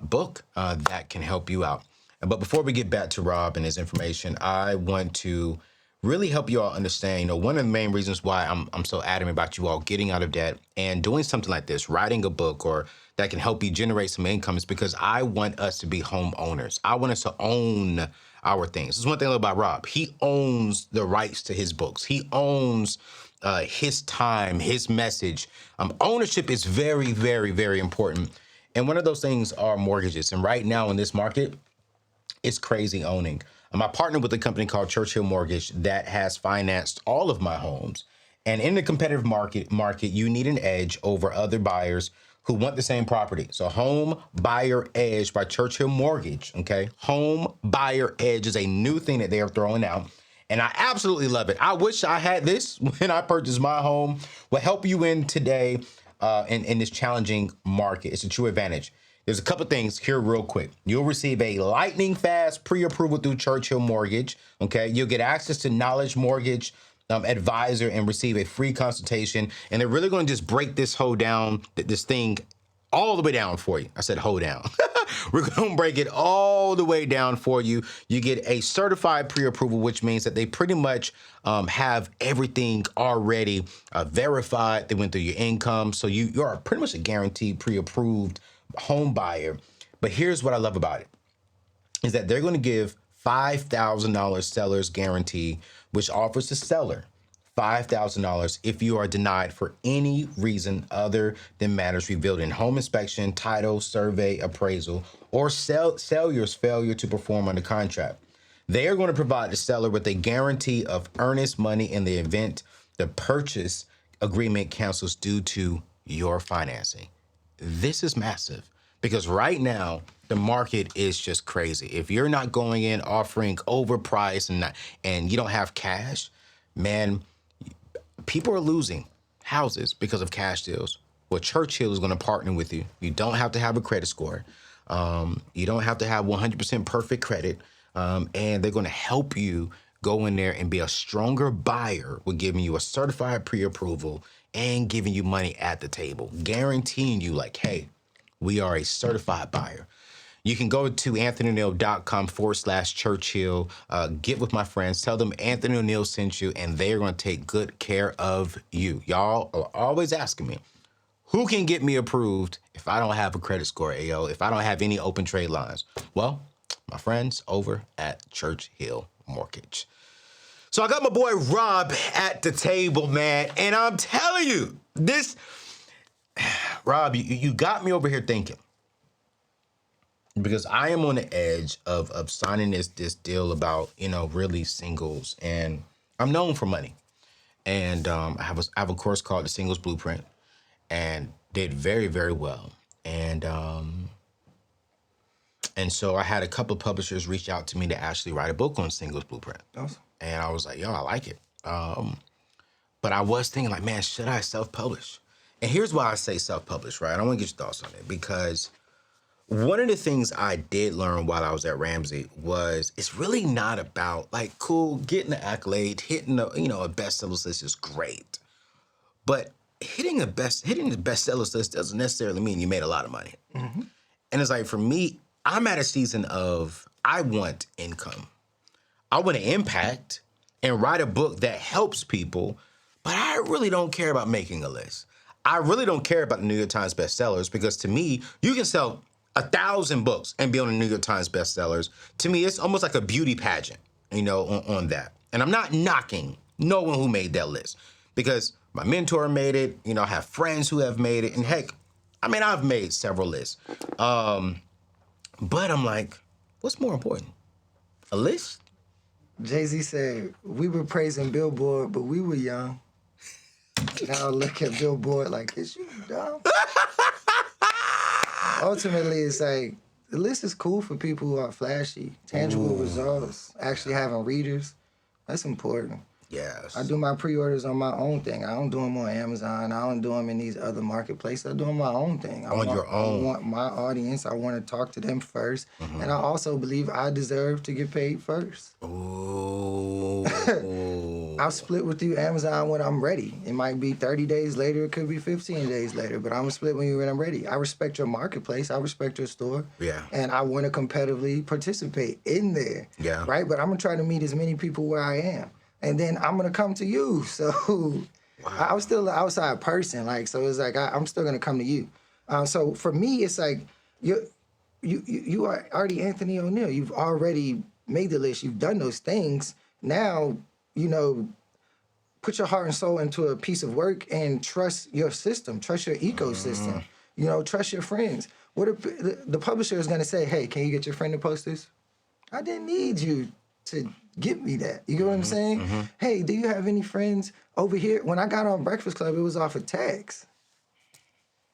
book that can help you out. But before we get back to Rob and his information, I want to really help you all understand, one of the main reasons why I'm so adamant about you all getting out of debt and doing something like this, writing a book or that can help you generate some income, is because I want us to be homeowners. I want us to own our things. This is one thing I love about Rob. He owns the rights to his books. He owns his time, his message. Ownership is very, very, very important. And one of those things are mortgages. And right now in this market, it's crazy owning. I partnered with a company called Churchill Mortgage that has financed all of my homes. And in the competitive market, you need an edge over other buyers who want the same property. So Home Buyer Edge by Churchill Mortgage, okay? Home Buyer Edge is a new thing that they are throwing out. And I absolutely love it. I wish I had this when I purchased my home. Will help you in today in this challenging market. It's a true advantage. There's a couple things here real quick. You'll receive a lightning fast pre-approval through Churchill Mortgage, okay? You'll get access to Knowledge Mortgage Advisor and receive a free consultation. And they're really going to just break this this thing all the way down for you. I said hold down. We're going to break it all the way down for you. You get a certified pre-approval, which means that they pretty much have everything already verified. They went through your income. So you are pretty much a guaranteed pre-approved home buyer. But here's what I love about it, is that they're going to give $5,000 seller's guarantee, which offers the seller $5,000 if you are denied for any reason other than matters revealed in home inspection, title, survey, appraisal, or seller's failure to perform under contract. They are going to provide the seller with a guarantee of earnest money in the event the purchase agreement cancels due to your financing. This is massive because right now the market is just crazy. If you're not going in offering overpriced and you don't have cash, man, people are losing houses because of cash deals. Well, Churchill is going to partner with you. You don't have to have a credit score. You don't have to have 100% perfect credit. And they're going to help you go in there and be a stronger buyer with giving you a certified pre-approval and giving you money at the table, guaranteeing you like, hey, we are a certified buyer. You can go to anthonyoneal.com/Churchill, get with my friends, tell them Anthony O'Neal sent you, and they're going to take good care of you. Y'all are always asking me, who can get me approved if I don't have a credit score, AO, if I don't have any open trade lines? Well, my friends over at Churchill Mortgage. So I got my boy Rob at the table, man, and I'm telling you, Rob, you got me over here thinking, because I am on the edge of signing this deal about, really singles, and I'm known for money. And I have a course called the Singles Blueprint, and did very, very well. And so I had a couple of publishers reach out to me to actually write a book on Singles Blueprint. Awesome. And I was like, yo, I like it. But I was thinking like, man, should I self-publish? And here's why I say self-publish, right? I want to get your thoughts on it, because one of the things I did learn while I was at Ramsey was it's really not about like, cool, getting the accolade, hitting a bestseller list is great. But hitting the bestseller list doesn't necessarily mean you made a lot of money. Mm-hmm. And it's like, for me, I'm at a season of, I want income. I want to impact and write a book that helps people, but I really don't care about making a list. I really don't care about the New York Times bestsellers, because to me, you can sell 1,000 books and be on the New York Times bestsellers. To me, it's almost like a beauty pageant, on that. And I'm not knocking no one who made that list, because my mentor made it, I have friends who have made it, and heck, I've made several lists. But I'm like, what's more important? A list? Jay-Z said, we were praising Billboard, but we were young. Now look at Billboard like, is you dumb? Ultimately, it's like, the list is cool for people who are flashy, tangible results, actually having readers. That's important. Yes. I do my pre-orders on my own thing. I don't do them on Amazon. I don't do them in these other marketplaces. I do them my own thing. Your own. I want my audience. I want to talk to them first. Mm-hmm. And I also believe I deserve to get paid first. Ooh. I'll split with you Amazon when I'm ready. It might be 30 days later. It could be 15 days later. But I'm going to split when I'm ready. I respect your marketplace. I respect your store. Yeah. And I want to competitively participate in there. Yeah. Right? But I'm going to try to meet as many people where I am. And then I'm gonna come to you. So wow. I was still an outside person, so it's like I'm still gonna come to you. So for me, it's like you are already Anthony ONeal. You've already made the list. You've done those things. Now put your heart and soul into a piece of work and trust your system, trust your ecosystem. Trust your friends. What if the publisher is gonna say, "Hey, can you get your friend to post this?" I didn't need you to give me that. You get what I'm saying? Mm-hmm. Hey, do you have any friends over here? When I got on Breakfast Club, it was off of tags.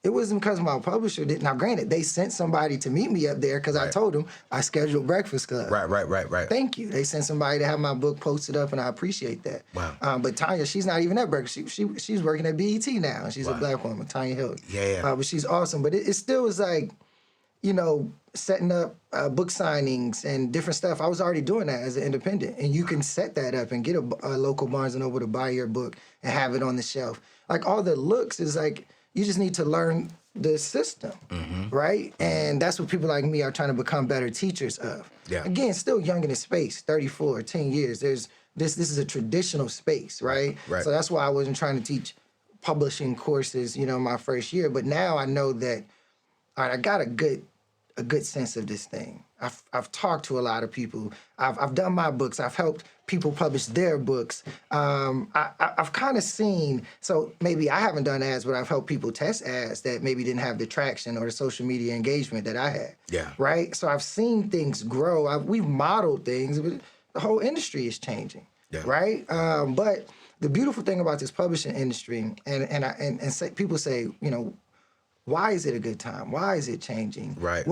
It wasn't because my publisher did. Now, granted, they sent somebody to meet me up there because I told them I scheduled Breakfast Club. Right. Thank you. They sent somebody to have my book posted up, and I appreciate that. Wow. But Tanya, she's not even at Breakfast. She's working at BET now. She's a Black woman, Tanya Hill. Yeah. But she's awesome. But it still is like, setting up book signings and different stuff. I was already doing that as an independent. And you can set that up and get a local Barnes & Noble to buy your book and have it on the shelf. Like, all the looks is like, you just need to learn the system, right? And that's what people like me are trying to become better teachers of. Yeah. Again, still young in the space, 34, 10 years. This is a traditional space, right? So that's why I wasn't trying to teach publishing courses, my first year. But now I know that, all right, I got a good sense of this thing. I've talked to a lot of people. I've done my books. I've helped people publish their books. I've kind of seen, so maybe I haven't done ads, but I've helped people test ads that maybe didn't have the traction or the social media engagement that I had. Yeah. Right? So I've seen things grow. We've modeled things, but the whole industry is changing. Yeah. Right? But the beautiful thing about this publishing industry, and people say, why is it a good time? Why is it changing? Right.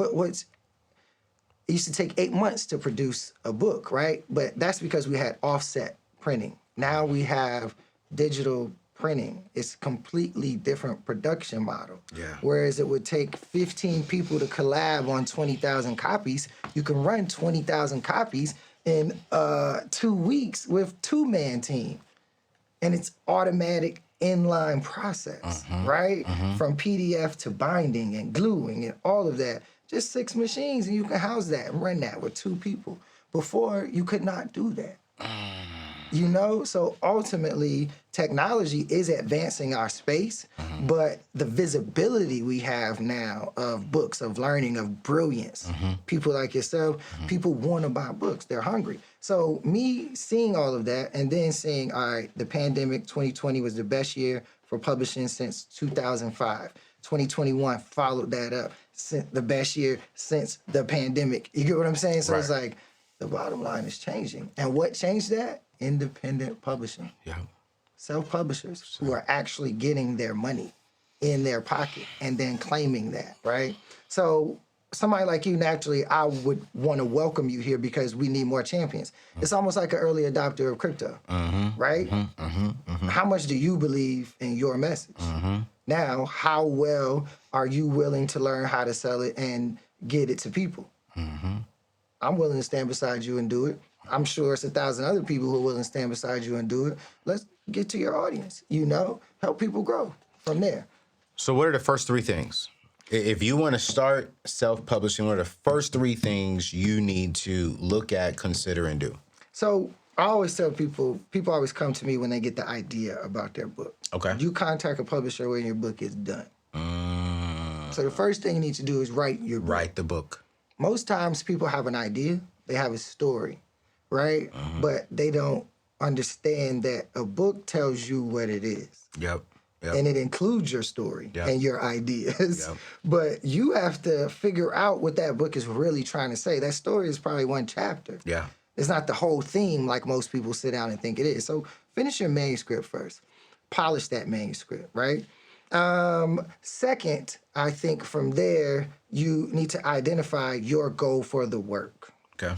It used to take 8 months to produce a book, right? But that's because we had offset printing. Now we have digital printing. It's a completely different production model. Yeah. Whereas it would take 15 people to collab on 20,000 copies, you can run 20,000 copies in 2 weeks with two-man team. And it's automatic inline process, right? From PDF to binding and gluing and all of that. Just 6 machines and you can house that and run that with 2 people. Before, you could not do that. So ultimately, technology is advancing our space, but the visibility we have now of books, of learning, of brilliance, people like yourself, people want to buy books. They're hungry. So me seeing all of that and then seeing, all right, the pandemic, 2020 was the best year for publishing since 2005. 2021 followed that up, the best year since the pandemic. You get what I'm saying? So It's like, the bottom line is changing. And what changed that? Independent publishing. Yeah. Self-publishers who are actually getting their money in their pocket and then claiming that, right? So somebody like you, naturally, I would want to welcome you here because we need more champions. It's almost like an early adopter of crypto, right? How much do you believe in your message? Now, how well are you willing to learn how to sell it and get it to people? I'm willing to stand beside you and do it. I'm sure it's 1,000 other people who are willing to stand beside you and do it. Let's get to your audience, help people grow from there. So what are the first three things? If you want to start self-publishing, what are the first three things you need to look at, consider, and do? So I always tell people always come to me when they get the idea about their book. Okay. You contact a publisher when your book is done. So the first thing you need to do is write your book. Write the book. Most times people have an idea, they have a story, right? But they don't understand that a book tells you what it is. Yep. And it includes your story and your ideas. But you have to figure out what that book is really trying to say. That story is probably one chapter. Yeah. It's not the whole theme like most people sit down and think it is. So finish your manuscript first. Polish that manuscript, right? Second, I think from there, you need to identify your goal for the work. Okay.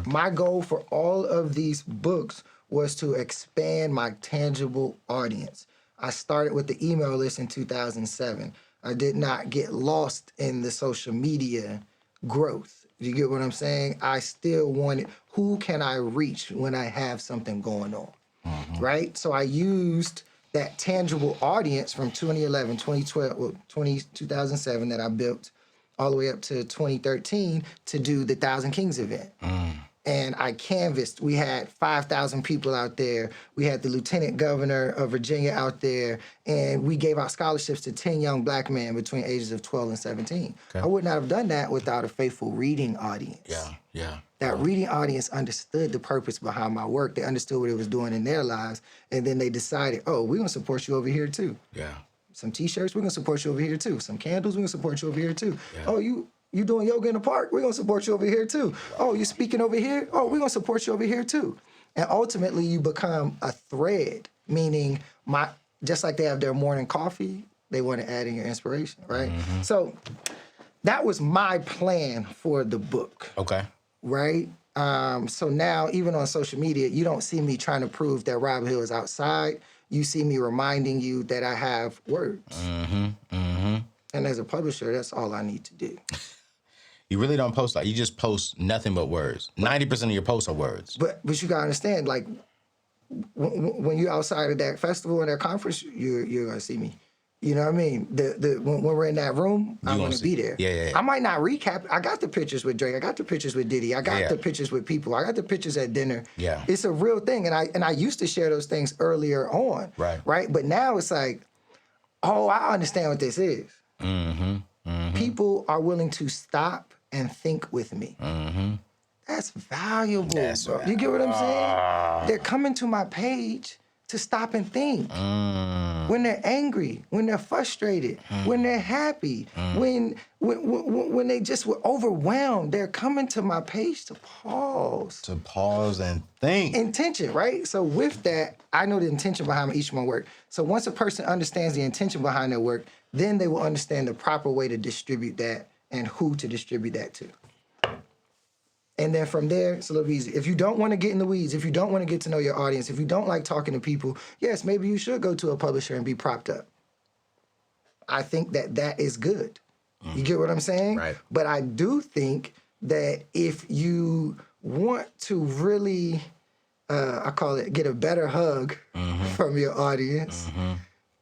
My goal for all of these books was to expand my tangible audience. I started with the email list in 2007. I did not get lost in the social media growth. You get what I'm saying? I still wanted, who can I reach when I have something going on, right? So I used that tangible audience from 2011, 2012, 2007 that I built all the way up to 2013 to do the Thousand Kings event. And I canvassed. We had 5,000 people out there. We had the lieutenant governor of Virginia out there. And we gave out scholarships to 10 young black men between ages of 12 and 17. I would not have done that without a faithful reading audience. That reading audience understood the purpose behind my work. They understood what it was doing in their lives. And then they decided, oh, we're going to support you over here too. Some T-shirts, we're going to support you over here too. Some candles, we're going to support you over here too. Oh, you doing yoga in the park? We're going to support you over here too. Oh, you speaking over here? Oh, we're going to support you over here too. And ultimately, you become a thread, meaning just like they have their morning coffee, they want to add in your inspiration, right? So that was my plan for the book. Okay. Right? So now, even on social media, you don't see me trying to prove that Rob Hill is outside. You see me reminding you that I have words. And as a publisher, that's all I need to do. You really don't post you just post nothing but words. 90% of your posts are words. But you gotta understand, like, when you're outside of that festival and that conference, you're gonna see me. You know what I mean? When we're in that room, I want to be there. Yeah. I might not recap. I got the pictures with Drake. I got the pictures with Diddy. I got the pictures with people. I got the pictures at dinner. Yeah. It's a real thing. And I used to share those things earlier on. Right? But now it's like, oh, I understand what this is. People are willing to stop and think with me. That's valuable, bro. You get what I'm saying? They're coming to my page to stop and think. When they're angry, when they're frustrated, when they're happy, when they just were overwhelmed, they're coming to my page to pause. To pause and think. Intention, right? So with that, I know the intention behind each of my work. So once a person understands the intention behind their work, then they will understand the proper way to distribute that and who to distribute that to. And then from there, it's a little easy. If you don't want to get in the weeds, if you don't want to get to know your audience, if you don't like talking to people, yes, maybe you should go to a publisher and be propped up. I think that is good. You get what I'm saying? Right. But I do think that if you want to really, I call it, get a better hug from your audience,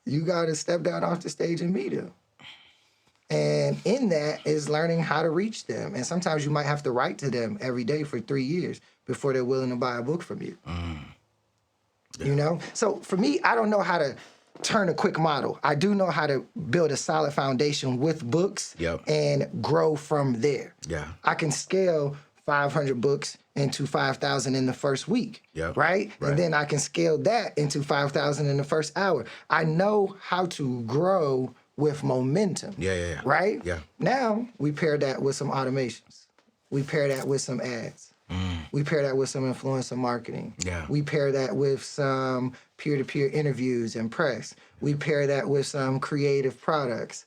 you got to step down off the stage and meet them. And in that is learning how to reach them. And sometimes you might have to write to them every day for 3 years before they're willing to buy a book from you. You know? So for me, I don't know how to turn a quick model. I do know how to build a solid foundation with books and grow from there. I can scale 500 books into 5,000 in the first week, right? And then I can scale that into 5,000 in the first hour. I know how to grow with momentum, right? Now, we pair that with some automations. We pair that with some ads. We pair that with some influencer marketing. Yeah. We pair that with some peer-to-peer interviews and press. We pair that with some creative products.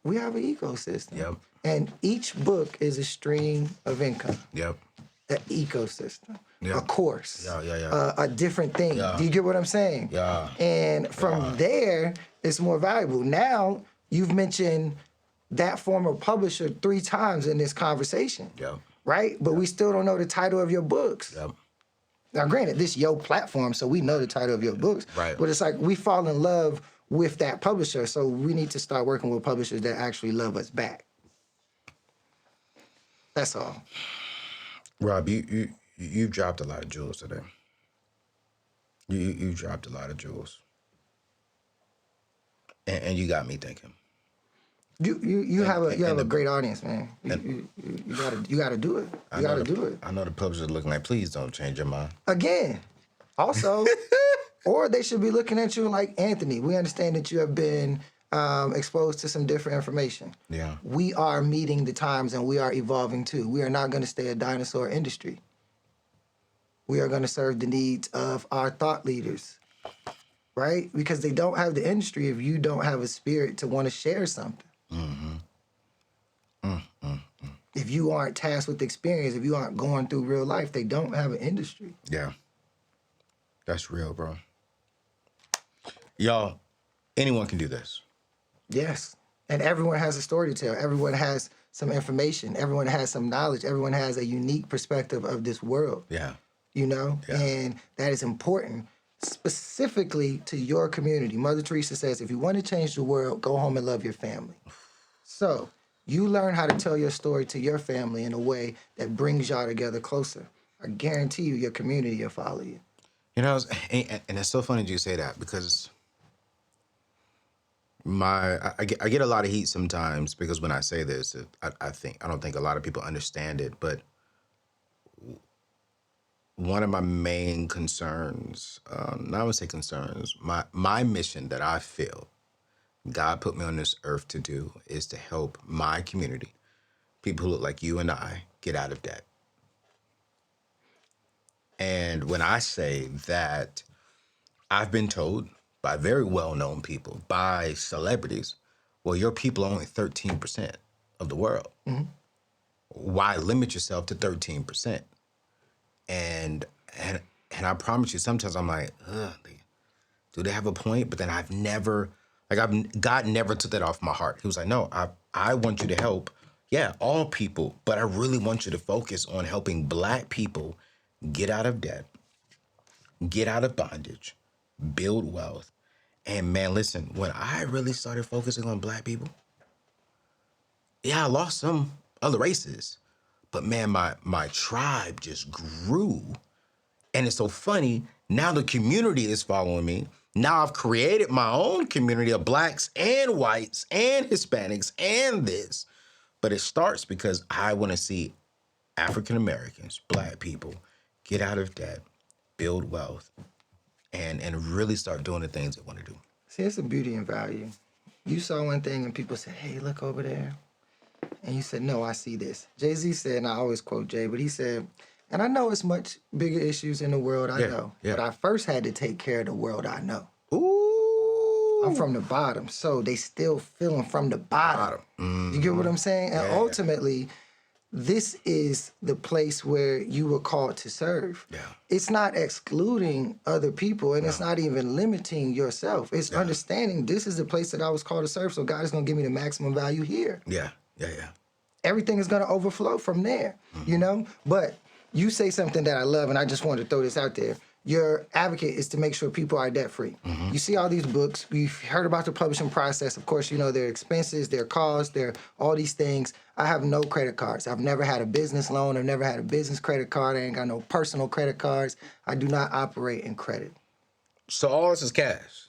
We have an ecosystem. Yep. And each book is a stream of income. Yep. An ecosystem. Yeah. A course. Yeah. A different thing. Yeah. Do you get what I'm saying? Yeah. And from there, it's more valuable. Now, you've mentioned that former publisher 3 times in this conversation. Yep. Right? But we still don't know the title of your books. Yep. Now, granted, this is your platform, so we know the title of your books. Right. But it's like we fall in love with that publisher, so we need to start working with publishers that actually love us back. That's all. Rob, you dropped a lot of jewels today. You dropped a lot of jewels, and you got me thinking. You have a great audience, man. You gotta do it. You gotta do it. I know the publishers are looking like, please don't change your mind. Again, also, or they should be looking at you like, Anthony, we understand that you have been exposed to some different information. Yeah. We are meeting the times and we are evolving too. We are not going to stay a dinosaur industry. We are going to serve the needs of our thought leaders, right? Because they don't have the industry if you don't have a spirit to want to share something. If you aren't tasked with experience, if you aren't going through real life, they don't have an industry. Yeah. That's real, bro. Y'all, anyone can do this. Yes. And everyone has a story to tell. Everyone has some information. Everyone has some knowledge. Everyone has a unique perspective of this world. Yeah. You know? Yeah. And that is important specifically to your community. Mother Teresa says, if you want to change the world, go home and love your family. So you learn how to tell your story to your family in a way that brings y'all together closer. I guarantee you, your community will follow you. You know, and it's so funny that you say that because I get a lot of heat sometimes because when I say this, I don't think a lot of people understand it, but one of my main concerns, not I would say concerns, my mission that I feel God put me on this earth to do is to help my community, people who look like you and I, get out of debt. And when I say that, I've been told by very well-known people, by celebrities, well, your people are only 13% of the world. Mm-hmm. Why limit yourself to 13%? And I promise you, sometimes I'm like, do they have a point? But then God never took that off my heart. He was like, no, I want you to help, all people, but I really want you to focus on helping Black people get out of debt, get out of bondage, build wealth. And man, listen, when I really started focusing on Black people, I lost some other races, but man, my tribe just grew. And it's so funny, now the community is following me. Now I've created my own community of Blacks and whites and Hispanics and this. But it starts because I want to see African Americans, Black people, get out of debt, build wealth, and really start doing the things they want to do. See, it's a beauty and value. You saw one thing and people said, hey, look over there. And you said, no, I see this. Jay-Z said, and I always quote Jay, but he said, and I know it's much bigger issues in the world I know, but I first had to take care of the world I know. Ooh. I'm from the bottom, so they still feeling from the bottom. You get what I'm saying? And ultimately, this is the place where you were called to serve. Yeah. It's not excluding other people, and it's not even limiting yourself. It's understanding this is the place that I was called to serve, so God is going to give me the maximum value here. Yeah. Everything is going to overflow from there, you know? But you say something that I love, and I just wanted to throw this out there. Your advocate is to make sure people are debt-free. You see all these books. We've heard about the publishing process. Of course, you know, their expenses, their costs, their all these things. I have no credit cards. I've never had a business loan. I've never had a business credit card. I ain't got no personal credit cards. I do not operate in credit. So all this is cash.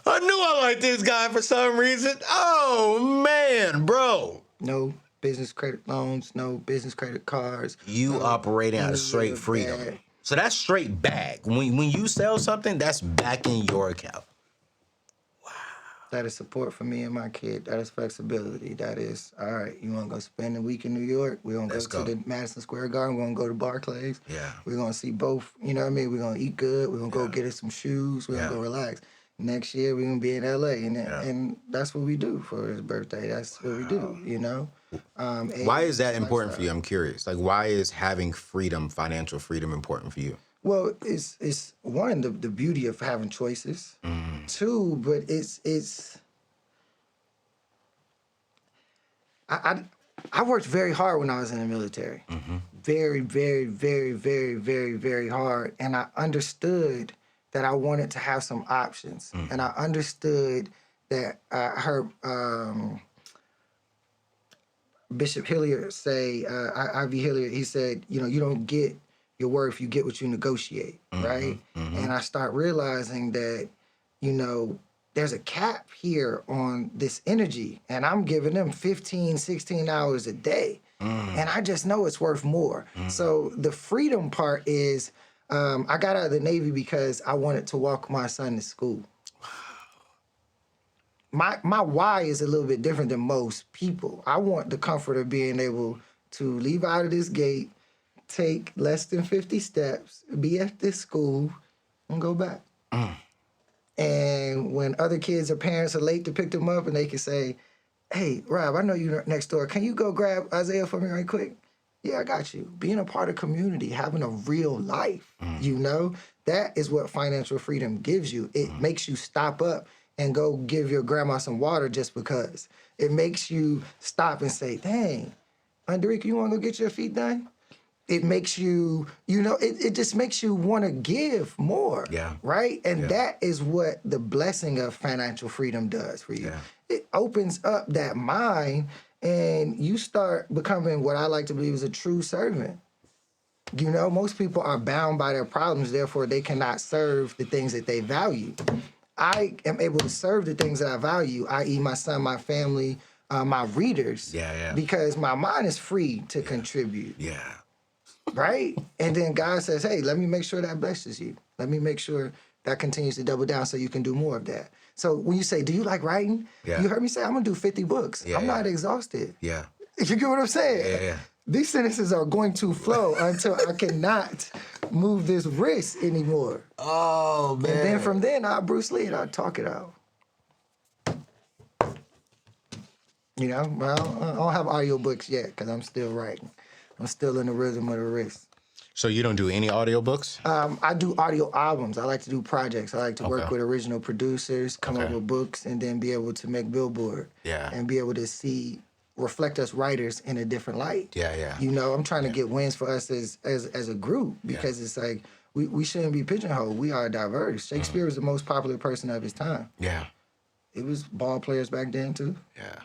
I knew I liked this guy for some reason. Oh, man, bro. No business credit loans, no business credit cards. You operating out of straight freedom. Bag. So that's straight back. When you sell something, that's back in your account. Wow. That is support for me and my kid. That is flexibility. That is, all right, you want to go spend a week in New York? We're going to go to the Madison Square Garden. We're going to go to Barclays. Yeah. We're going to see both, you know what I mean? We're going to eat good. We're going to go get us some shoes. We're going to go relax. Next year, we're going to be in L.A. And that's what we do for his birthday. That's what we do, you know? Why is that important for you? I'm curious. Like, why is having freedom, financial freedom, important for you? Well, it's one, the beauty of having choices. Two, but I worked very hard when I was in the military. Very, very, very, very, very, very hard. And I understood that I wanted to have some options. And I understood that I heard Bishop Hilliard say, I.V. Hilliard, he said, you know, you don't get your worth, you get what you negotiate, right? And I start realizing that, you know, there's a cap here on this energy, and I'm giving them 15, 16 hours a day. And I just know it's worth more. So the freedom part is, I got out of the Navy because I wanted to walk my son to school. My why is a little bit different than most people. I want the comfort of being able to leave out of this gate, take less than 50 steps, be at this school, and go back. And when other kids or parents are late to pick them up and they can say, hey, Rob, I know you're next door. Can you go grab Isaiah for me right quick? Yeah, I got you. Being a part of community, having a real life, you know, that is what financial freedom gives you. It makes you stop up and go give your grandma some water just because. It makes you stop and say, dang, Andrika, you want to go get your feet done? It makes you, you know, it just makes you want to give more, right? And that is what the blessing of financial freedom does for you. It opens up that mind, and you start becoming what I like to believe is a true servant. You know, most people are bound by their problems, therefore they cannot serve the things that they value. I am able to serve the things that I value, i.e. my son, my family, my readers, because my mind is free to contribute. Right? And then God says, hey, let me make sure that blesses you. Let me make sure that continues to double down so you can do more of that. So when you say, do you like writing? You heard me say, I'm going to do 50 books. I'm not exhausted. You get what I'm saying? These sentences are going to flow until I cannot move this wrist anymore. Oh, man. And then from then, I'll Bruce Lee and I'll talk it out. You know, well, I don't have audiobooks yet because I'm still writing. I'm still in the rhythm of the wrist. So you don't do any audiobooks? I do audio albums. I like to do projects. I like to work with original producers, come up with books, and then be able to make Billboard. And be able to reflect us writers in a different light. You know, I'm trying to get wins for us as a group because it's like we shouldn't be pigeonholed. We are diverse. Shakespeare was the most popular person of his time. It was ball players back then too.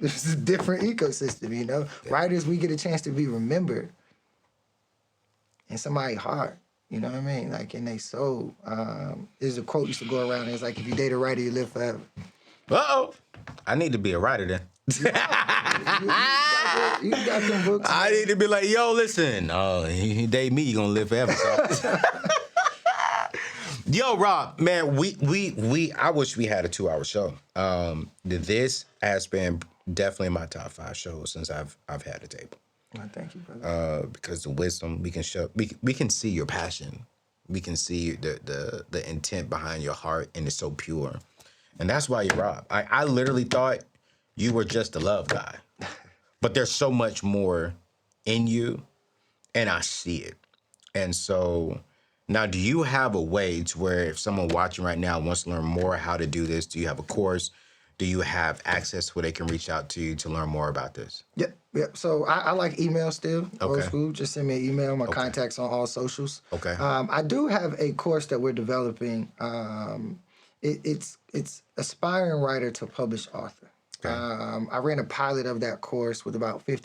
This is a different ecosystem, you know. Writers, we get a chance to be remembered in somebody's heart. You know what I mean? Like in their soul. There's a quote used to go around. It's like, if you date a writer, you live forever. Uh-oh. I need to be a writer then. you got them books. I need to be like, yo, listen. You date me, you're gonna live forever. So. Yo, Rob, man, I wish we had a 2-hour show. This has been definitely my top 5 shows since I've had a table. Well, thank you, brother. Because the wisdom we can show, we can see your passion, we can see the intent behind your heart, and it's so pure, and that's why you're Rob. I literally thought you were just a love guy, but there's so much more in you, and I see it, and so. Now, do you have a way to where if someone watching right now wants to learn more how to do this, do you have a course? Do you have access where they can reach out to you to learn more about this? Yep. So I like email still, old school. Just send me an email. My contacts on all socials. I do have a course that we're developing. It's aspiring writer to published author. I ran a pilot of that course with about 15